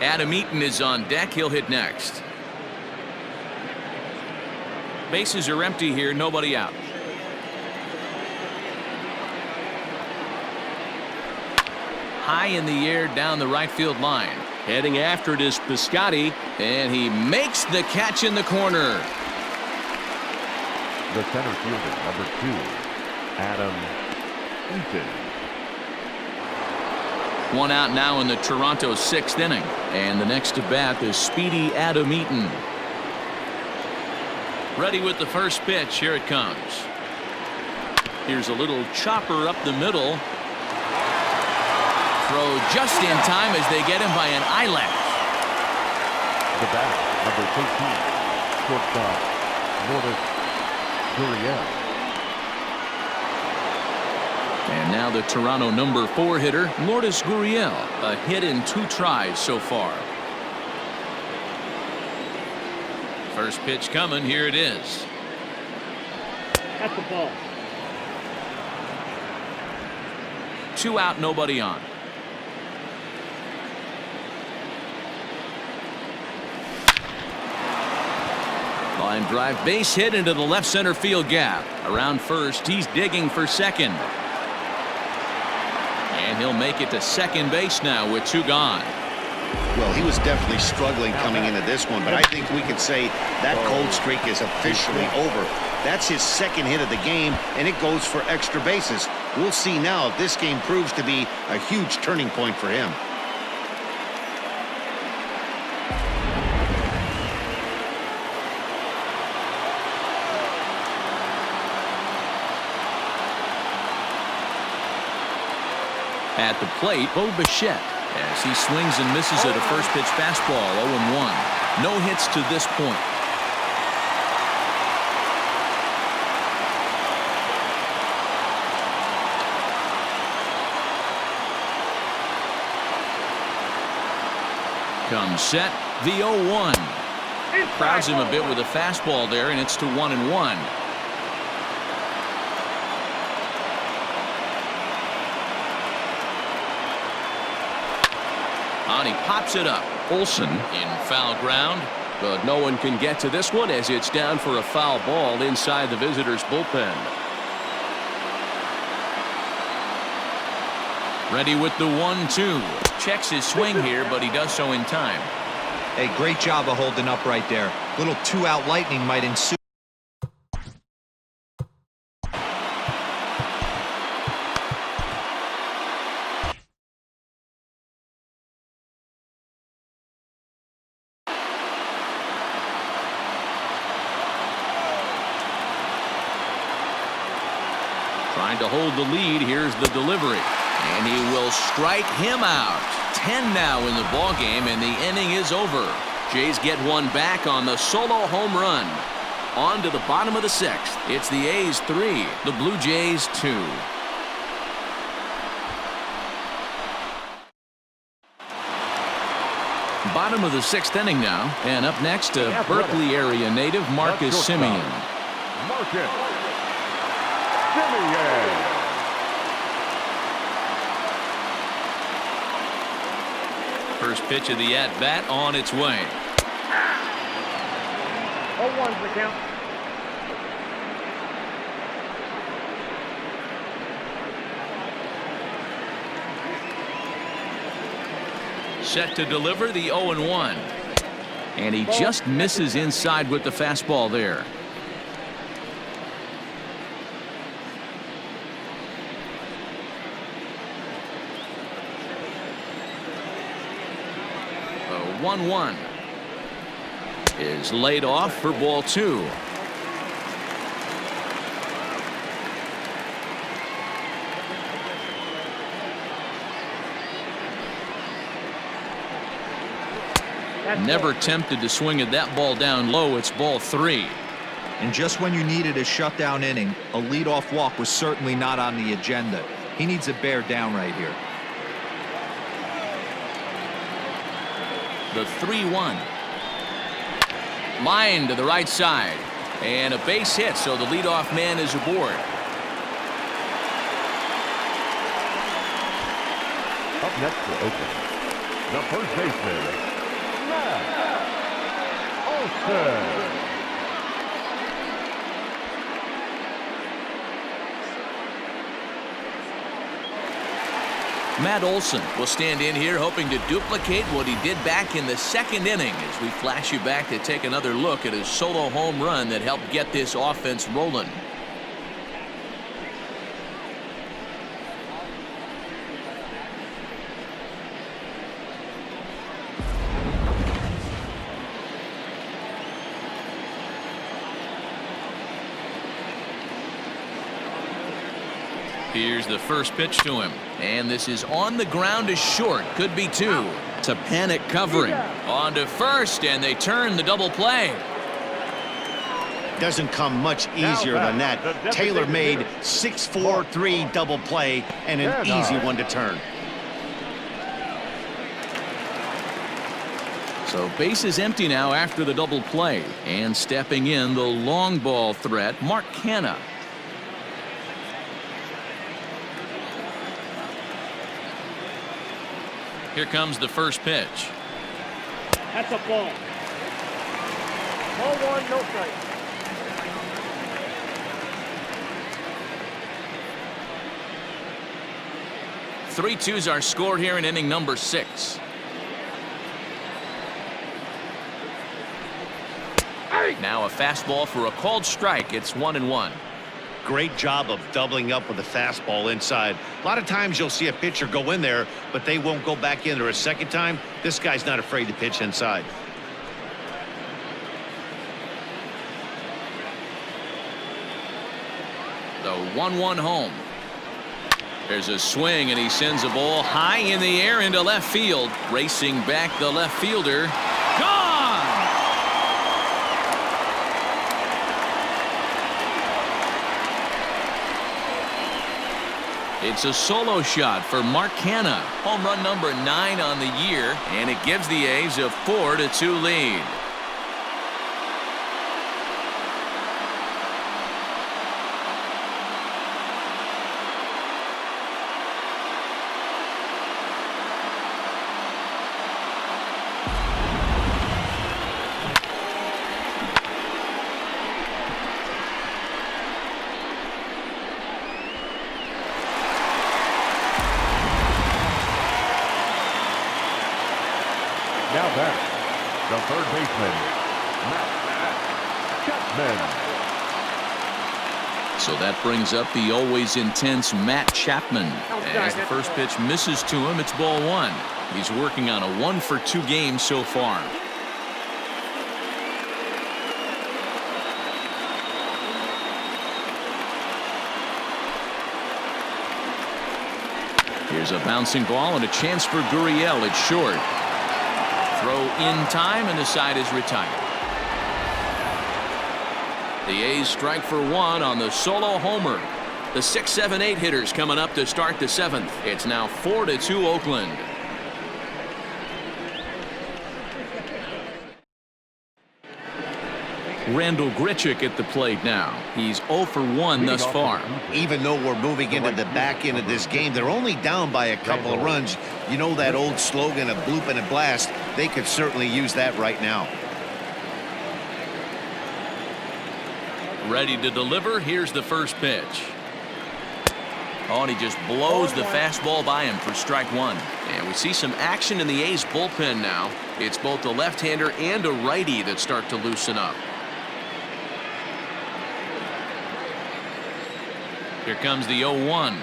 Adam Eaton is on deck. He'll hit next. Bases are empty here. Nobody out. High in the air down the right field line. Heading after it is Piscotty, and he makes the catch in the corner. The center fielder, number 2, Adam Eaton. 1 out now in the Toronto 6th inning. And the next to bat is speedy Adam Eaton. Ready with the first pitch. Here it comes. Here's a little chopper up the middle. Throw just in time as they get him by an eyelash. The bat, number 13, shortstop, Soria. And now the Toronto number 4 hitter, Lourdes Gurriel. A hit in 2 tries so far. First pitch coming. Here it is. That's the ball. 2 out, nobody on. Line drive, base hit into the left center field gap. Around first, he's digging for second. And he'll make it to second base now with 2 gone. Well, he was definitely struggling coming into this one, but I think we could say that cold streak is officially over. That's his second hit of the game, and it goes for extra bases. We'll see now if this game proves to be a huge turning point for him. At the plate, Bo Bichette, as he swings and misses at a first pitch fastball. 0-1. No hits to this point. Comes set, the 0-1. Crowds him a bit with a fastball there, and it's to 1-1. And he pops it up. Olsen in foul ground, but no one can get to this one as it's down for a foul ball inside the visitors' bullpen. Ready with the 1-2. Checks his swing here, but he does so in time. Hey, great job of holding up right there. Little 2-out lightning might ensue. Trying to hold the lead. Here's the delivery. And he will strike him out. 10 now in the ball game, and the inning is over. Jays get one back on the solo home run. On to the bottom of the 6th. It's the A's 3, the Blue Jays 2. Bottom of the 6th inning now, and up next, a Berkeley area native, Marcus Simeon. Marcus Simeon. First pitch of the at-bat on its way. 0-1's the count. Set to deliver the 0-1. And he just misses inside with the fastball there. The 1-1 is laid off for ball 2. Never tempted to swing at that ball down low. It's ball 3. And just when you needed a shutdown inning, a leadoff walk was certainly not on the agenda. He needs to bear down right here. The 3-1. Line to the right side. And a base hit, so the leadoff man is aboard. Up next for Oakland, the first baseman, Matt Olson will stand in here hoping to duplicate what he did back in the 2nd inning as we flash you back to take another look at his solo home run that helped get this offense rolling. Here's the first pitch to him, and this is on the ground is short. Could be 2. It's a panic covering. On to first, and they turn the double play. Doesn't come much easier than that. Tailor-made 6-4-3 double play and an easy one to turn. So base is empty now after the double play, and stepping in the long ball threat, Manaea. Here comes the first pitch. That's a ball. Ball 1, no strike. Three 2s are scored here in inning number 6. Now a fastball for a called strike. It's 1-1. Great job of doubling up with a fastball inside. A lot of times you'll see a pitcher go in there, but they won't go back in there a second time. This guy's not afraid to pitch inside. The 1-1 home. There's a swing, and he sends a ball high in the air into left field. Racing back the left fielder. Gone! It's a solo shot for Manaea. Home run number 9 on the year, and it gives the A's a 4-2 lead. Now back, the third baseman, Matt Chapman. So that brings up the always intense Matt Chapman. As the first pitch misses to him, it's ball 1. He's working on a 1-for-2 game so far. Here's a bouncing ball and a chance for Gurriel. It's short. Throw in time, and the side is retired. The A's strike for one on the solo homer. The 6, 7, 8 hitters coming up to start the 7th. It's now 4-2 Oakland. Randall Grichuk at the plate now. He's 0 for 1 thus far. Even though we're moving into the back end of this game, they're only down by a couple of runs. You know that old slogan of bloop and a blast? They could certainly use that right now. Ready to deliver. Here's the first pitch. Oh, and he just blows the fastball by him for strike one. And we see some action in the A's bullpen now. It's both a left-hander and a righty that start to loosen up. Here comes the 0-1.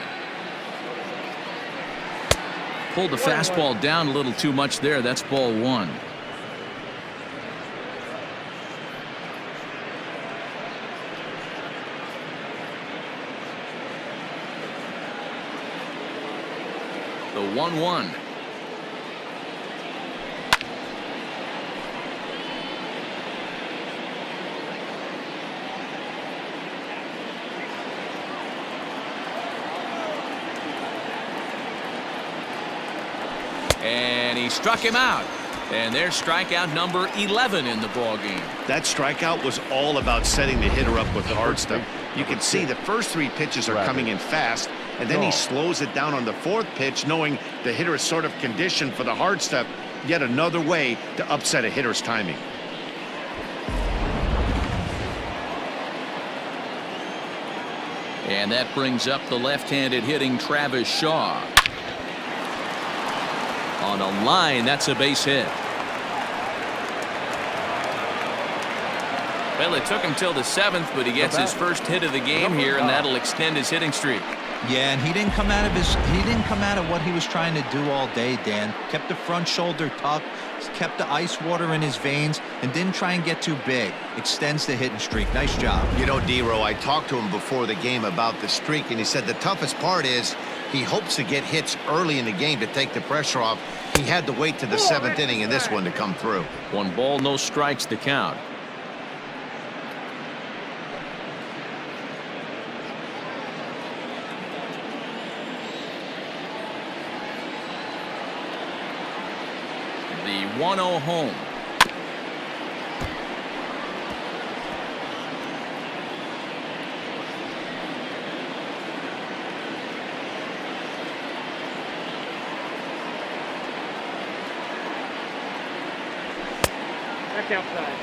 Pulled the fastball down a little too much there. That's ball one. The 1-1. And he struck him out. And there's strikeout number 11 in the ball game. That strikeout was all about setting the hitter up with the hard stuff. You can see the first 3 pitches are coming in fast, and then he slows it down on the 4th pitch, knowing the hitter is sort of conditioned for the hard stuff. Yet another way to upset a hitter's timing. And that brings up the left-handed hitting Travis Shaw. On a line, that's a base hit. Well, it took him till the 7th, but he gets his first hit of the game here, and that'll extend his hitting streak. Yeah, and he didn't come out of what he was trying to do all day, Dan. Kept the front shoulder tucked, kept the ice water in his veins, and didn't try and get too big. Extends the hitting streak. Nice job. You know, D-Row, I talked to him before the game about the streak, and he said the toughest part is he hopes to get hits early in the game to take the pressure off. He had to wait to the 7th inning in this one to come through. 1 ball, no strikes to count. The 1-0 home. Back outside.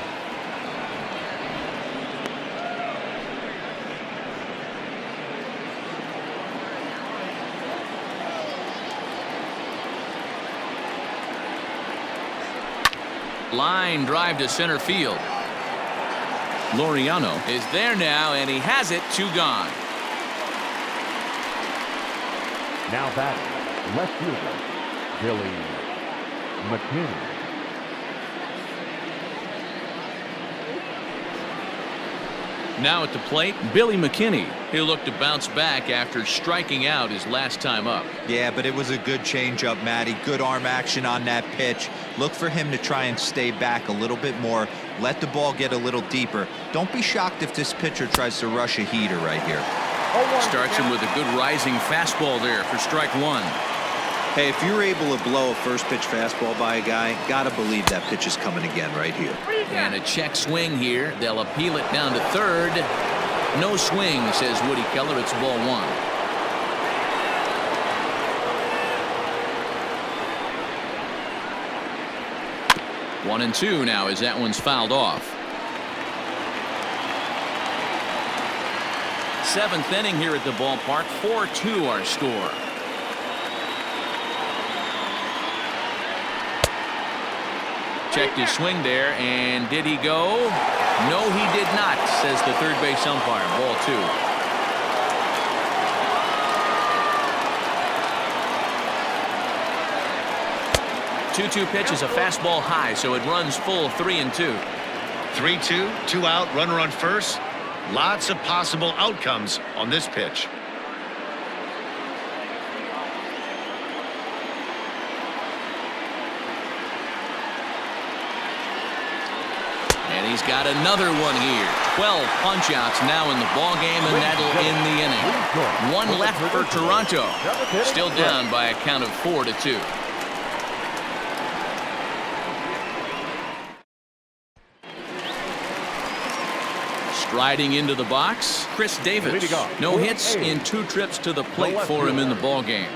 Line drive to center field. Laureano is there now, and he has it. 2 gone. Now batting, left fielder, Billy McKinney. Now at the plate, Billy McKinney. He'll look to bounce back after striking out his last time up. Yeah, but it was a good changeup, Matty. Good arm action on that pitch. Look for him to try and stay back a little bit more. Let the ball get a little deeper. Don't be shocked if this pitcher tries to rush a heater right here. Starts him with a good rising fastball there for strike one. Hey, if you're able to blow a first pitch fastball by a guy, gotta believe that pitch is coming again right here. And a check swing here. They'll appeal it down to third. No swing, says Woody Keller. It's ball one. One and two now as that one's fouled off. 7th inning here at the ballpark. 4-2 our score. Checked his swing there, and did he go? No, he did not, says the third base umpire. Ball 2. 2-2 pitch is a fastball high, so it runs full 3-2. 3-2, 2 out, runner on first. Lots of possible outcomes on this pitch. he's got another one here. 12 punch-outs now in the ball game, and that'll end the inning. One left for Toronto. Still down by a count of 4-2. Striding into the box, Chris Davis. No hits in 2 trips to the plate for him in the ball game.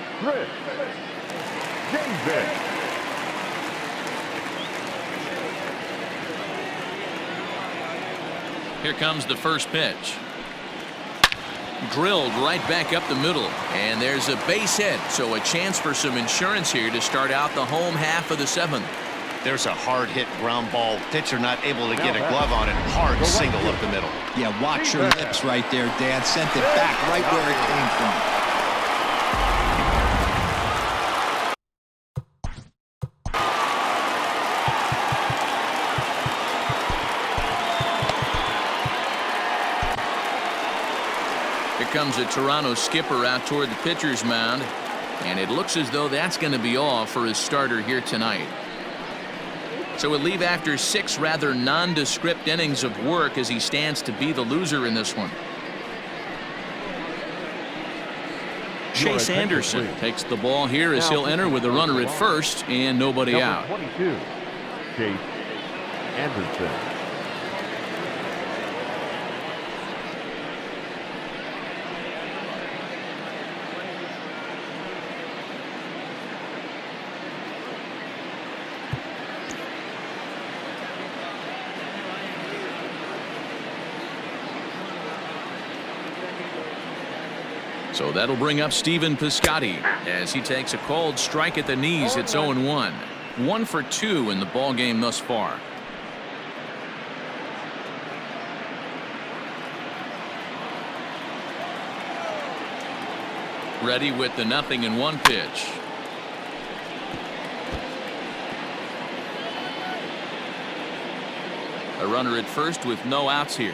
Here comes the first pitch. Drilled right back up the middle. And there's a base hit, so a chance for some insurance here to start out the home half of the 7th. There's a hard hit ground ball. Pitcher not able to get a glove on it. Hard single up the middle. Yeah, watch your lips right there, Dan. Sent it back right where it came from. Here comes a Toronto skipper out toward the pitcher's mound, and it looks as though that's going to be all for his starter here tonight. So he'll leave after 6 rather nondescript innings of work as he stands to be the loser in this one. Chase Anderson takes the ball here as he'll enter with a runner at first and nobody out. 22, Chase Anderson. So that'll bring up Stephen Piscotty as he takes a called strike at the knees. It's 0-1. 1 for 2 in the ball game thus far. Ready with the 0-1 pitch. A runner at first with no outs here.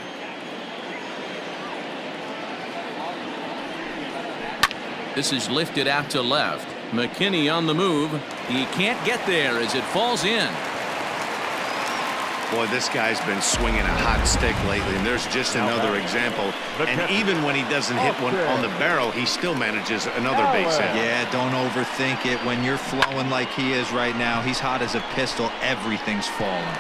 This is lifted out to left. McKinney on the move. He can't get there as it falls in. Boy, this guy's been swinging a hot stick lately, and there's just another example. And even when he doesn't hit one on the barrel, he still manages another base hit. Yeah, don't overthink it. When you're flowing like he is right now, he's hot as a pistol. Everything's falling.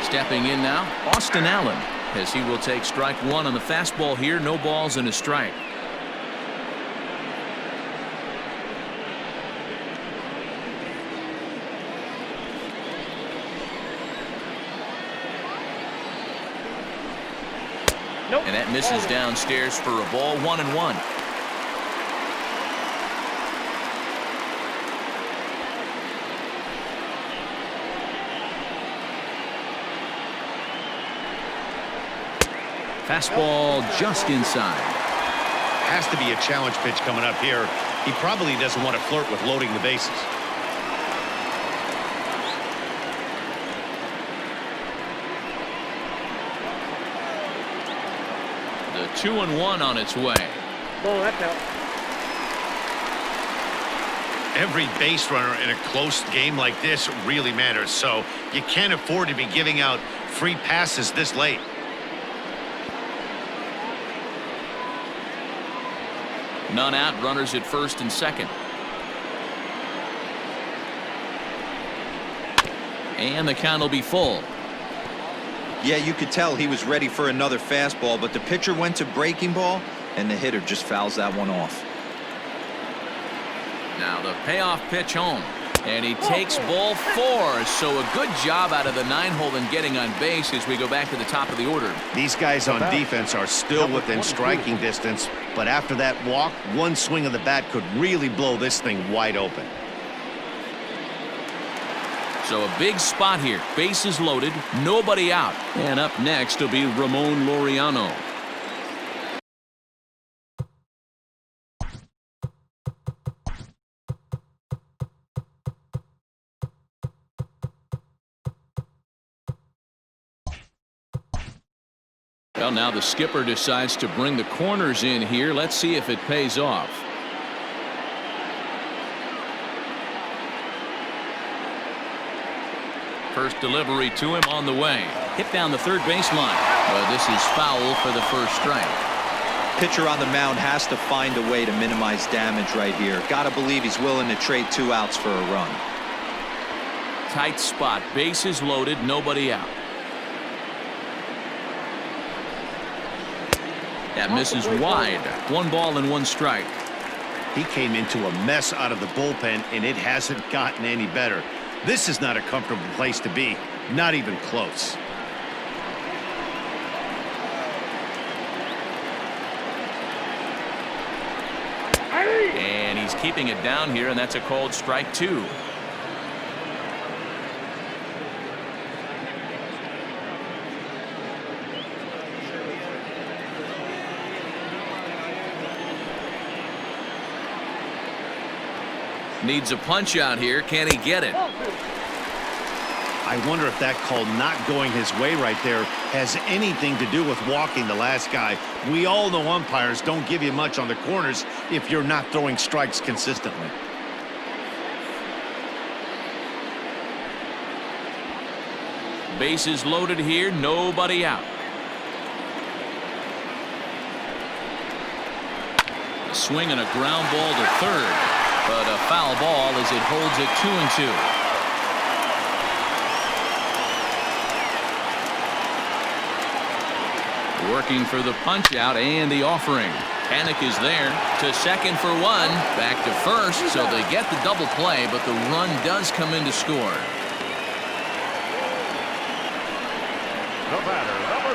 Stepping in now, Austin Allen, as he will take strike 1 on the fastball here. No balls and a strike. And that misses downstairs for a ball. 1-1. Fastball just inside. Has to be a challenge pitch coming up here. He probably doesn't want to flirt with loading the bases. The 2-1 on its way. Oh, that's out. Every base runner in a close game like this really matters, so you can't afford to be giving out free passes this late. None out, runners at first and second. And the count will be full. Yeah, you could tell he was ready for another fastball, but the pitcher went to breaking ball, and the hitter just fouls that one off. Now the payoff pitch home. And he takes ball 4. So a good job out of the 9-hole in getting on base as we go back to the top of the order. These guys on defense are still within striking distance, but after that walk, one swing of the bat could really blow this thing wide open. So a big spot here. Bases loaded, nobody out. And up next will be Ramon Laureano. Well, now the skipper decides to bring the corners in here. Let's see if it pays off. First delivery to him on the way. Hit down the third baseline. But this is foul for the first strike. Pitcher on the mound has to find a way to minimize damage right here. Gotta believe he's willing to trade 2 outs for a run. Tight spot. Bases loaded. Nobody out. That misses wide. 1 ball and 1 strike. He came into a mess out of the bullpen, and it hasn't gotten any better. This is not a comfortable place to be. Not even close. And he's keeping it down here, and that's a called strike 2. Needs a punch out here. Can he get it? I wonder if that call not going his way right there has anything to do with walking the last guy. We all know umpires don't give you much on the corners if you're not throwing strikes consistently. Bases loaded here. Nobody out. A swing and a ground ball to third. But a foul ball as it holds it 2-2. Working for the punch out and the offering. Panic is there to second for 1. Back to first, so they get the double play, but the run does come in to score.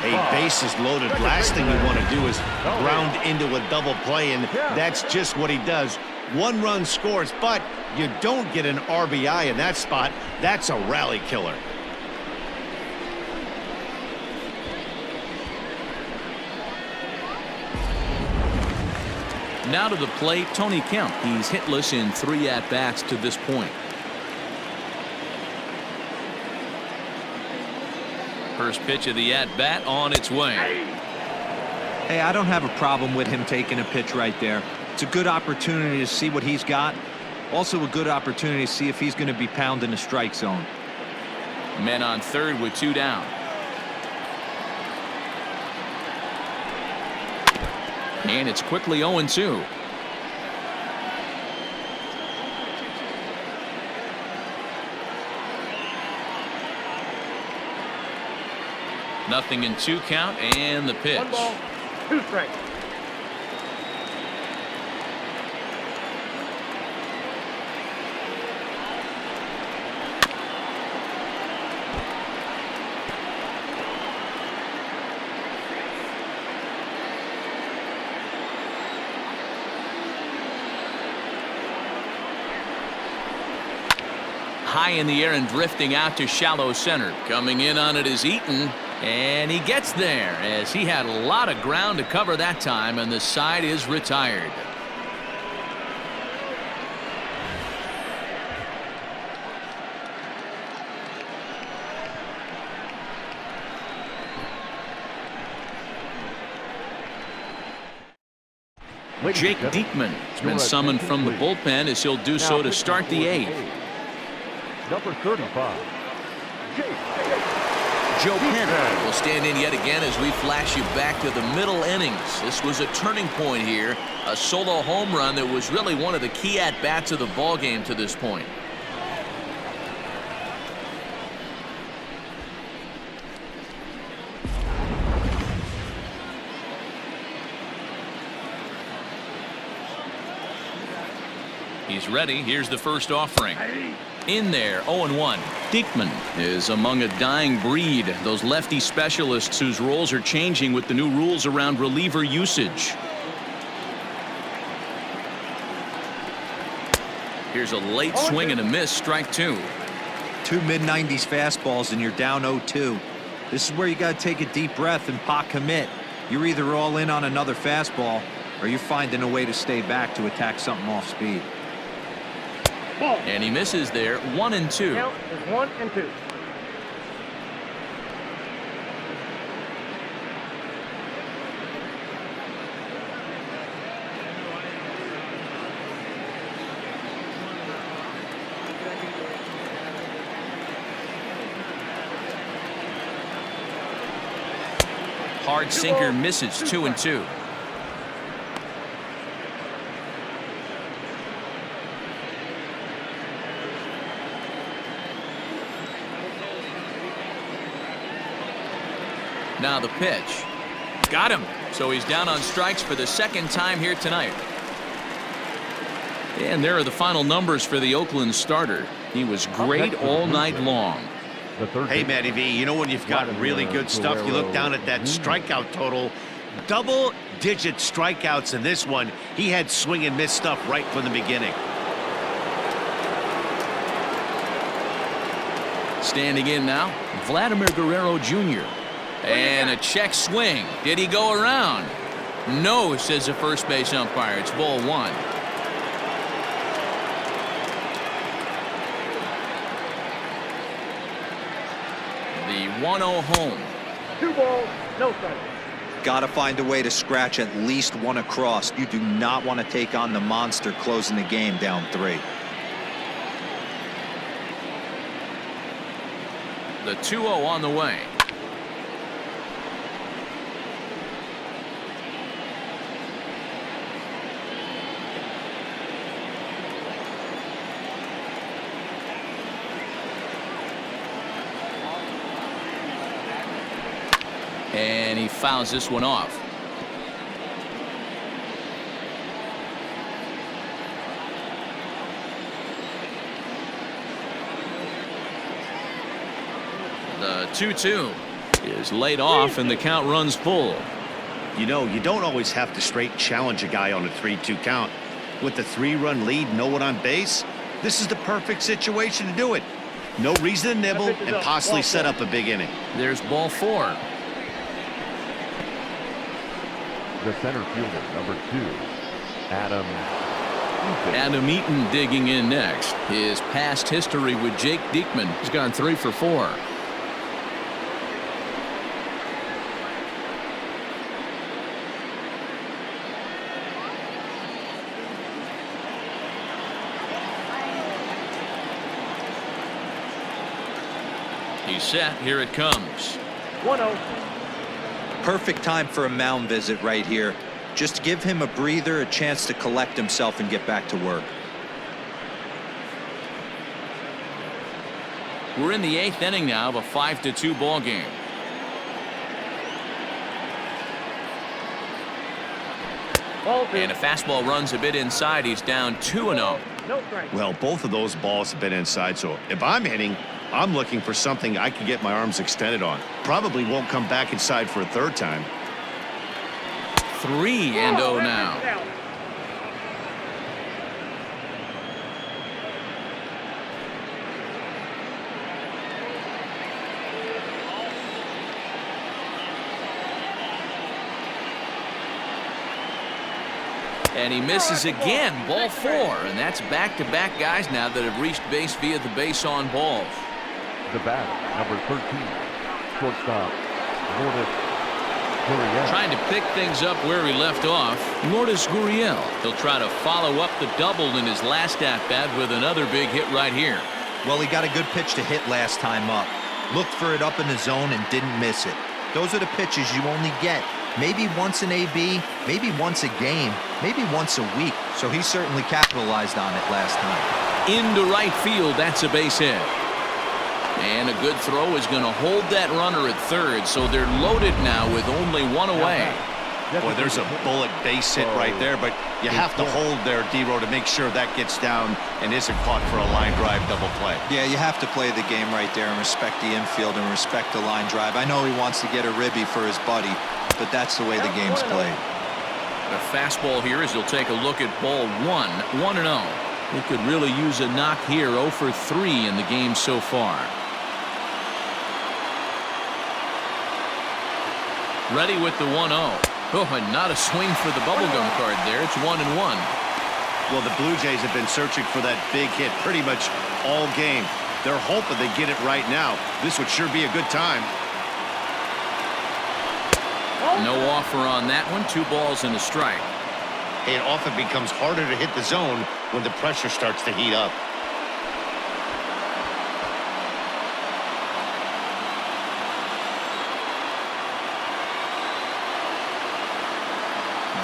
A bases loaded. Last thing you want to do is ground into a double play, and that's just what he does. 1 run scores, but you don't get an RBI in that spot. That's a rally killer. Now to the plate, Tony Kemp. He's hitless in 3 at-bats to this point. First pitch of the at-bat on its way. Hey, I don't have a problem with him taking a pitch right there. It's a good opportunity to see what he's got. Also a good opportunity to see if he's going to be pounding the strike zone. Men on third with 2 down. And it's quickly 0-2. Nothing in 2 count, and the pitch. 1 ball, 2 strikes. High in the air and drifting out to shallow center. Coming in on it is Eaton. And he gets there as he had a lot of ground to cover that time, and the side is retired. Jake Diekman has been summoned from the bullpen as he'll do so to start the 8th. Number 35. Joe Pannone will stand in yet again as we flash you back to the middle innings. This was a turning point here, a solo home run that was really one of the key at-bats of the ballgame to this point. He's ready. Here's the first offering. In there, 0-1. Diekman is among a dying breed, those lefty specialists whose roles are changing with the new rules around reliever usage. Here's a late swing and a miss, strike 2. 2 mid-90s fastballs and you're down 0-2. This is where you got to take a deep breath and pot commit. You're either all in on another fastball or you're finding a way to stay back to attack something off speed. And he misses there. 1-2. Count is 1-2. Hard sinker misses 2-2. Now the pitch. Got him. So he's down on strikes for the second time here tonight. And there are the final numbers for the Oakland starter. He was great all night long. Hey, Matty V, you know when you've got really good stuff, you look down at that strikeout total. Double-digit strikeouts in this one. He had swing and miss stuff right from the beginning. Standing in now, Vladimir Guerrero Jr. And a check swing. Did he go around? No, says the first base umpire. It's ball one. The 1-0 home. 2 balls, no strikes. Got to find a way to scratch at least one across. You do not want to take on the monster closing the game down 3. The 2-0 on the way. And he fouls this one off. The 2-2 is laid off and the count runs full. You know, you don't always have to straight challenge a guy on a 3-2 count. With the 3-run lead, no one on base, this is the perfect situation to do it. No reason to nibble and possibly set up a big inning. There's ball 4. The center fielder, number 2, Adam Eaton digging in next. His past history with Jake Diekman. He's gone 3 for 4. He's set. Here it comes. 1-0. Perfect time for a mound visit right here. Just give him a breather, a chance to collect himself and get back to work. We're in the 8th inning now of a 5-2 ball game. And a fastball runs a bit inside. He's down 2-0. No strikes. Well, both of those balls have been inside, so if I'm hitting, I'm looking for something I can get my arms extended on. Probably won't come back inside for a 3rd time. 3-0 now. And he misses again. Ball 4. And that's back-to-back guys now that have reached base via the base on balls. The batter, number 13, shortstop, Soria. Trying to pick things up where he left off. Lourdes Gurriel. He'll try to follow up the double in his last at-bat with another big hit right here. Well, he got a good pitch to hit last time up. Looked for it up in the zone and didn't miss it. Those are the pitches you only get. Maybe once an AB, maybe once a game, maybe once a week. So he certainly capitalized on it last time. Into right field. That's a base hit. And a good throw is going to hold that runner at 3rd, so they're loaded now with only 1 away. Boy, there's a bullet base hit right there, but you have to hold there, D-Row, to make sure that gets down and isn't caught for a line drive double play. Yeah, you have to play the game right there and respect the infield and respect the line drive. I know he wants to get a ribby for his buddy, but that's the way the game's played. The fastball here as he'll take a look at ball 1, 1-0. He could really use a knock here. 0 for 3 in the game so far. Ready with the 1-0. Oh, and not a swing for the bubblegum card there. It's 1-1. Well, the Blue Jays have been searching for that big hit pretty much all game. They're hoping they get it right now. This would sure be a good time. No offer on that one. 2 balls and a strike. It often becomes harder to hit the zone when the pressure starts to heat up.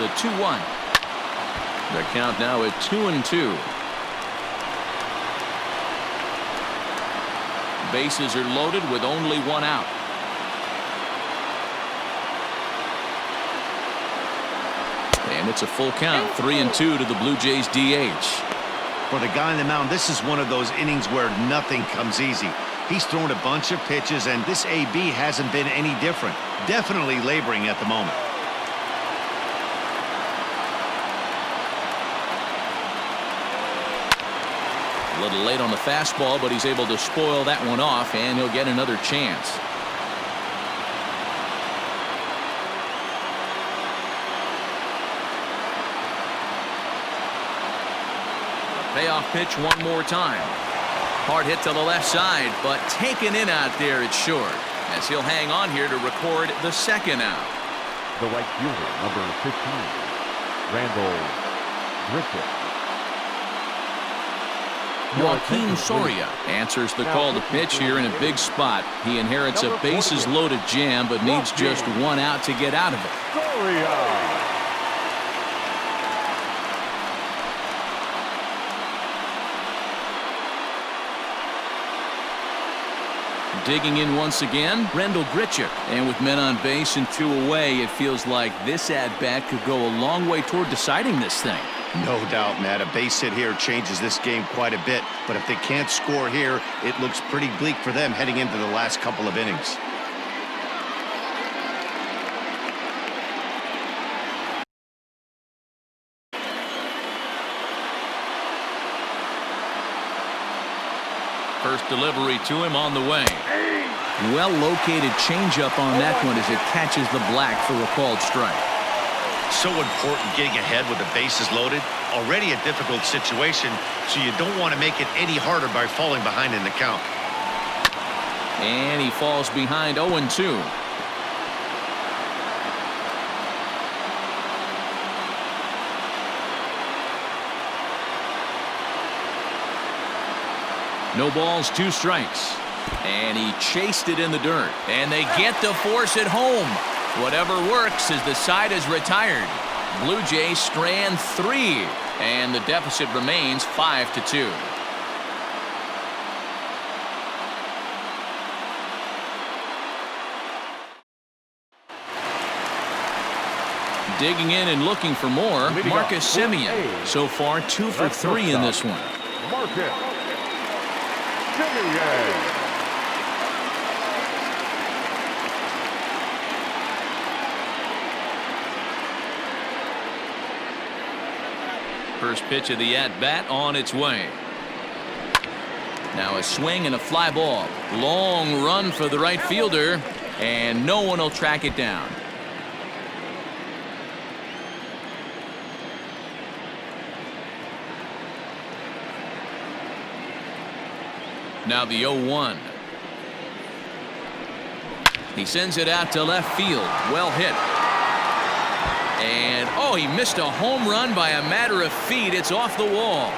the 2-1. The count now at 2-2. Bases are loaded with only one out. And it's a full count, 3-2 to the Blue Jays DH. For the guy on the mound, this is one of those innings where nothing comes easy. He's thrown a bunch of pitches, and this AB hasn't been any different. Definitely laboring at the moment. A little late on the fastball, but he's able to spoil that one off, and he'll get another chance. Payoff pitch one more time. Hard hit to the left side, but taken in out there, it's short, as he'll hang on here to record the second out. The right fielder, number 15, Randall Griffith. Joakim Soria answers the call to pitch here in a big spot. He inherits a bases-loaded jam, but needs just one out to get out of it. Soria. Digging in once again, Randall Griffith. And with men on base and 2 away, it feels like this at-bat could go a long way toward deciding this thing. No doubt, Matt. A base hit here changes this game quite a bit. But if they can't score here, it looks pretty bleak for them heading into the last couple of innings. First delivery to him on the way. Well-located changeup on that one as it catches the black for a called strike. So important getting ahead with the bases loaded. Already a difficult situation, so you don't want to make it any harder by falling behind in the count. And he falls behind 0-2. No balls, 2 strikes. And he chased it in the dirt. And they get to force it home. Whatever works as the side is retired. Blue Jays strand 3. And the deficit remains 5-2. Digging in and looking for more, Marcus Semien. So far 2 for 3 in this one. Marcus. First pitch of the at-bat on its way. Now a swing and a fly ball. Long run for the right fielder, and no one will track it down. Now the 0-1. He sends it out to left field. Well hit. And, oh, he missed a home run by a matter of feet. It's off the wall.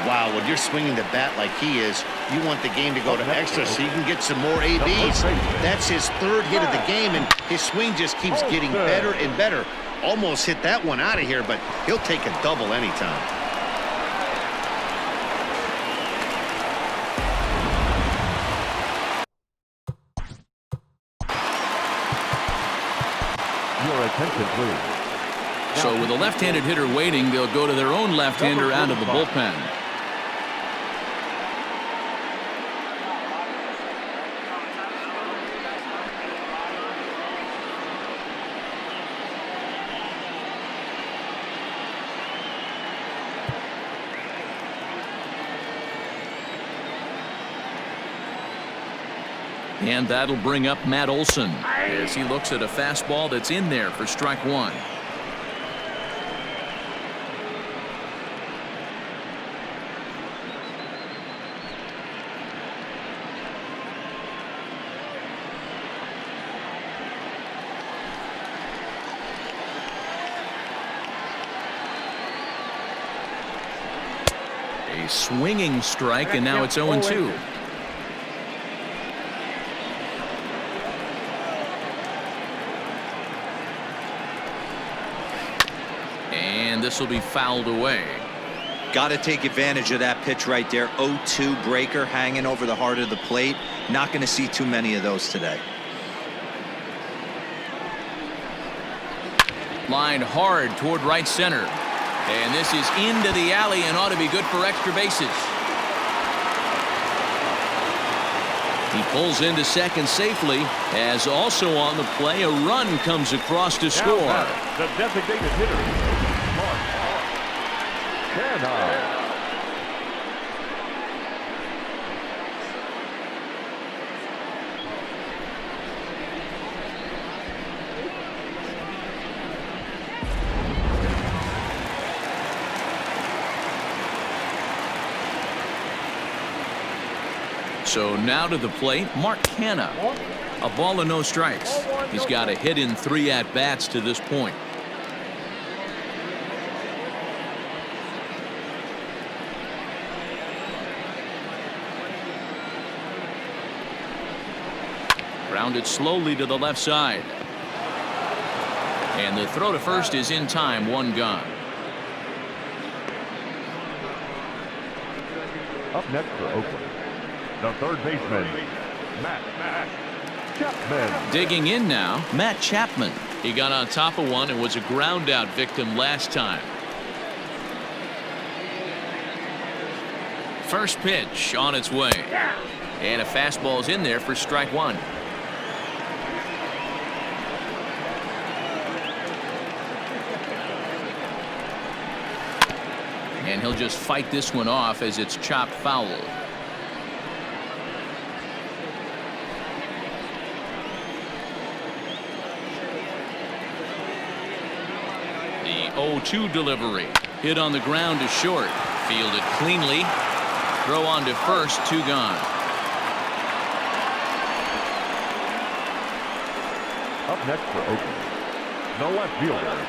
Wow, when you're swinging the bat like he is, you want the game to go to extra so you can get some more ABs. That's his 3rd hit of the game, and his swing just keeps getting better and better. Almost hit that one out of here, but he'll take a double anytime. Attention, please. So with a left-handed hitter waiting, they'll go to their own left-hander out of the bullpen. And that'll bring up Matt Olson as he looks at a fastball that's in there for strike 1. A swinging strike, and now it's 0-2. this will be fouled away. Got to take advantage of that pitch right there. 0-2 breaker hanging over the heart of the plate. Not going to see too many of those today. Lined hard toward right center. And this is into the alley and ought to be good for extra bases. He pulls into second safely, as also on the play a run comes across to score. The designated hitter, Mark Pannone. So now to the plate, Mark Canha. A ball and no strikes. He's got a hit in 3 at-bats to this point. Grounded slowly to the left side. And the throw to first is in time, 1 gone. Up next for Oakland, the third baseman, Matt Chapman. Digging in now, Matt Chapman. He got on top of one and was a ground out victim last time. First pitch on its way. And a fastball's in there for strike 1. And he'll just fight this one off as it's chopped foul. The 0-2 delivery. Hit on the ground to short. Fielded cleanly. Throw on to first, 2 gone. Up next for Oakland, the left fielder,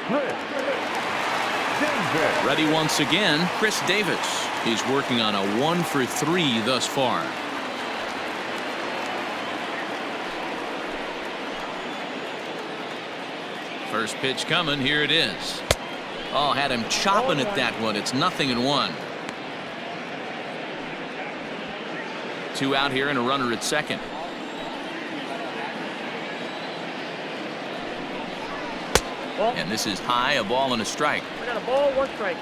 Chris Davis. Ready once again, Chris Davis. He's working on a 1 for 3 thus far. First pitch coming. Here it is. Oh, had him chopping at that one. It's 0-1. 2 out here and a runner at second. And this is high, a ball and a strike. We got a ball, 1 strike.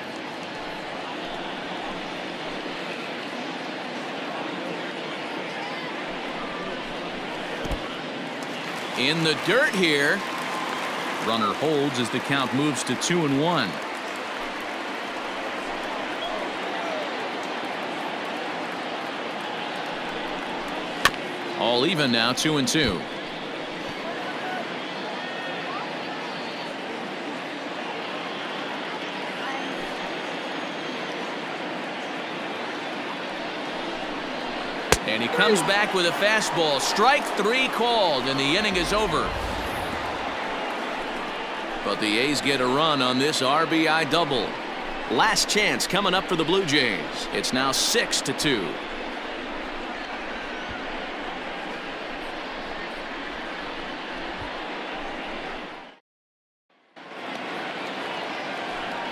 In the dirt here. Runner holds as the count moves to 2-1. All even now, 2-2. And he comes back with a fastball. Strike 3 called, and the inning is over. But the A's get a run on this RBI double. Last chance coming up for the Blue Jays. It's now 6-2.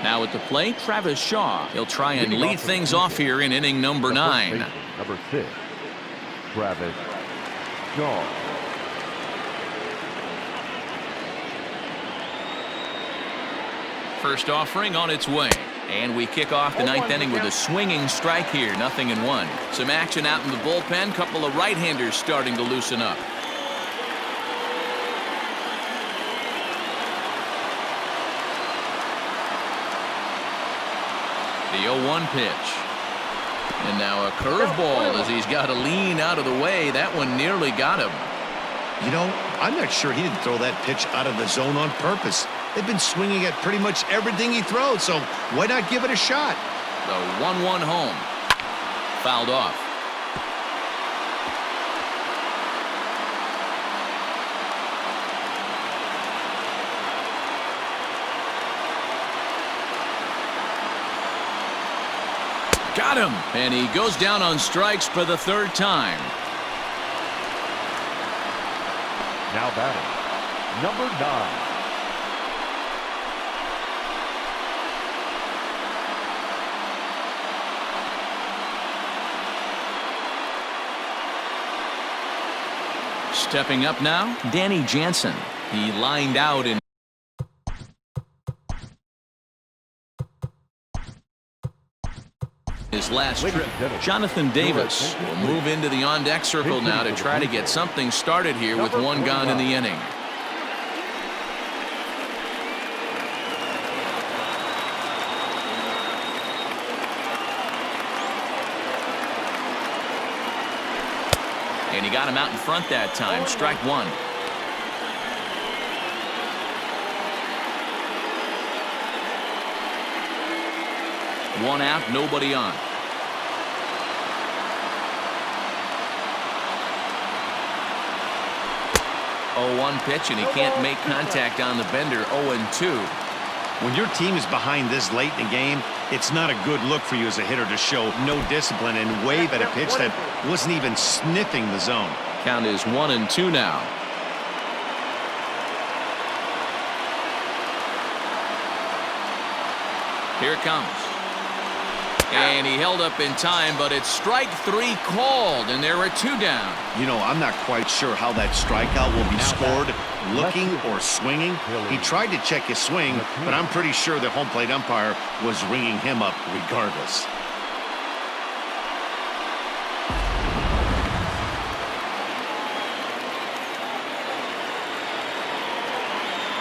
Now at the plate, Travis Shaw. He'll try and lead things off here in inning number 9. Number 6, Travis Shaw. First offering on its way. And we kick off the 9th inning with a swinging strike here, 0-1. Some action out in the bullpen. Couple of right-handers starting to loosen up. The 0-1 pitch. And now a curveball as he's got to lean out of the way. That one nearly got him. You know, I'm not sure he didn't throw that pitch out of the zone on purpose. They've been swinging at pretty much everything he throws, so why not give it a shot? The 1-1 home. Fouled off. Got him, and he goes down on strikes for the 3rd time. Now batting, number 9, Stepping up now, Danny Jansen. He lined out in his last trip. Jonathan Davis will move into the on-deck circle now to try to get something started here with one gone in the inning. And he got him out in front that time. Strike one. One out, nobody on. 0-1 pitch, and he can't make contact on the bender. 0-2. When your team is behind this late in the game, it's not a good look for you as a hitter to show no discipline and wave at a pitch that wasn't even sniffing the zone. Count is 1-2 now. Here it comes. And he held up in time, but it's strike three called, and there are two down. You know, I'm not quite sure how that strikeout will be scored, looking or swinging. He tried to check his swing, but I'm pretty sure the home plate umpire was ringing him up regardless.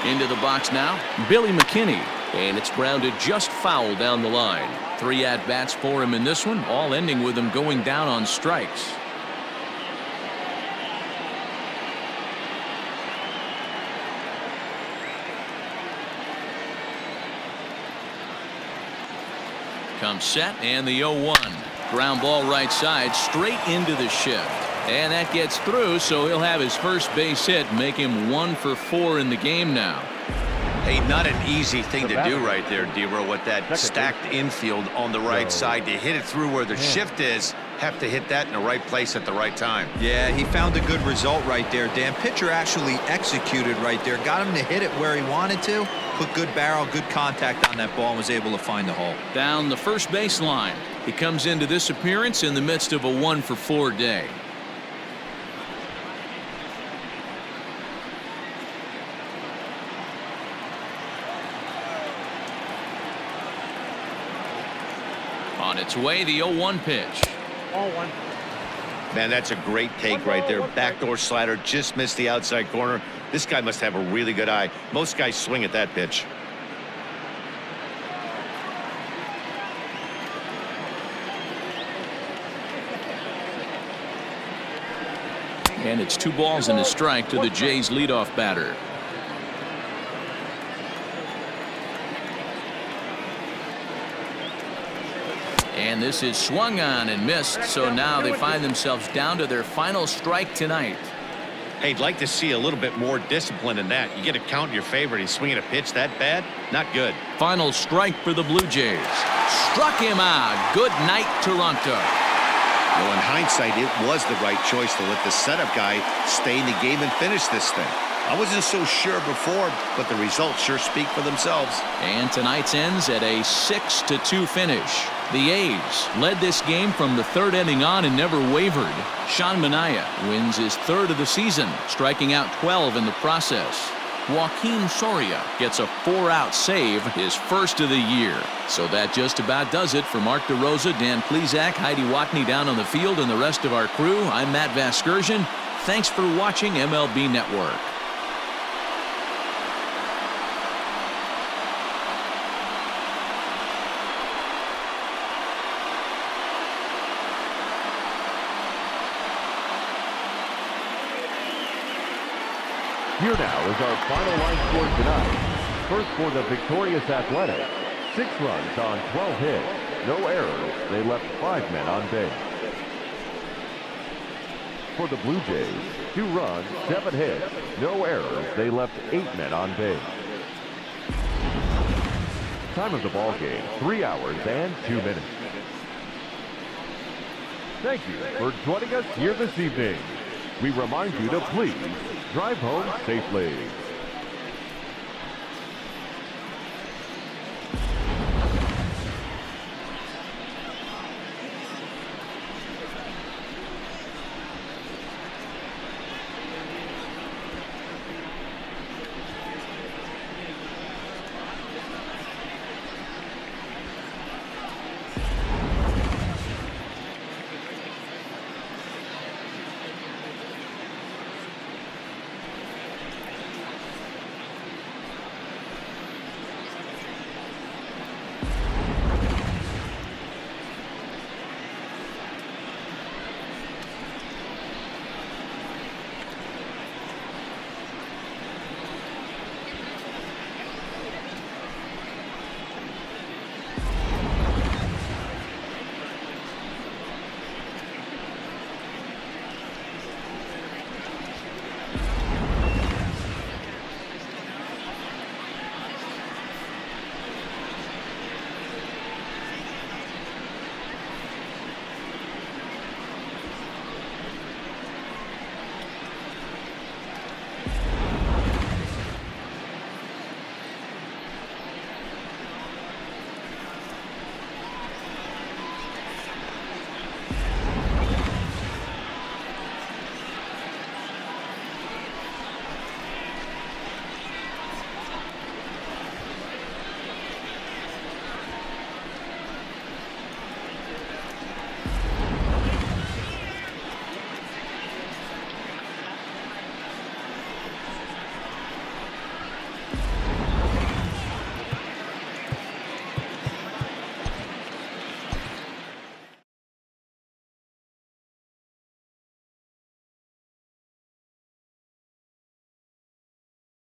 Into the box now, Billy McKinney, and it's grounded just foul down the line. 3 at-bats for him in this one, all ending with him going down on strikes. Comes set, and the 0-1. Ground ball right side, straight into the shift. And that gets through, so he'll have his first base hit, make him 1 for 4 in the game now. Hey, not an easy thing to do right there, Dero, with that stacked infield on the right side. To hit it through where the shift is, have to hit that in the right place at the right time. Yeah, he found a good result right there, Dan. Pitcher actually executed right there. Got him to hit it where he wanted to. Put good barrel, good contact on that ball, and was able to find the hole. Down the first baseline. He comes into this appearance in the midst of a 1 for 4 day. On its way, the 0-1 pitch. 0-1. Man, that's a great take right there. Backdoor slider, just missed the outside corner. This guy must have a really good eye. Most guys swing at that pitch. And it's 2 balls and a strike to the Jays leadoff batter. And this is swung on and missed, so now they find themselves down to their final strike tonight. Hey, I'd like to see a little bit more discipline in that. You get a count in your favor, he's swinging a pitch that bad? Not good. Final strike for the Blue Jays. Struck him out. Good night, Toronto. Well, in hindsight, it was the right choice to let the setup guy stay in the game and finish this thing. I wasn't so sure before, but the results sure speak for themselves. And tonight's ends at a 6-2 finish. The A's led this game from the 3rd inning on and never wavered. Manaea wins his 3rd of the season, striking out 12 in the process. Joakim Soria gets a 4-out save, his 1st of the year. So that just about does it for Mark DeRosa, Dan Plesac, Heidi Watney down on the field, and the rest of our crew. I'm Matt Vasgersian. Thanks for watching MLB Network. Here now is our final line score tonight. First for the victorious Athletics, 6 runs on 12 hits, no errors. They left 5 men on base. For the Blue Jays, 2 runs, 7 hits, no errors. They left 8 men on base. Time of the ball game, 3 hours and 2 minutes. Thank you for joining us here this evening. We remind you to please drive home safely.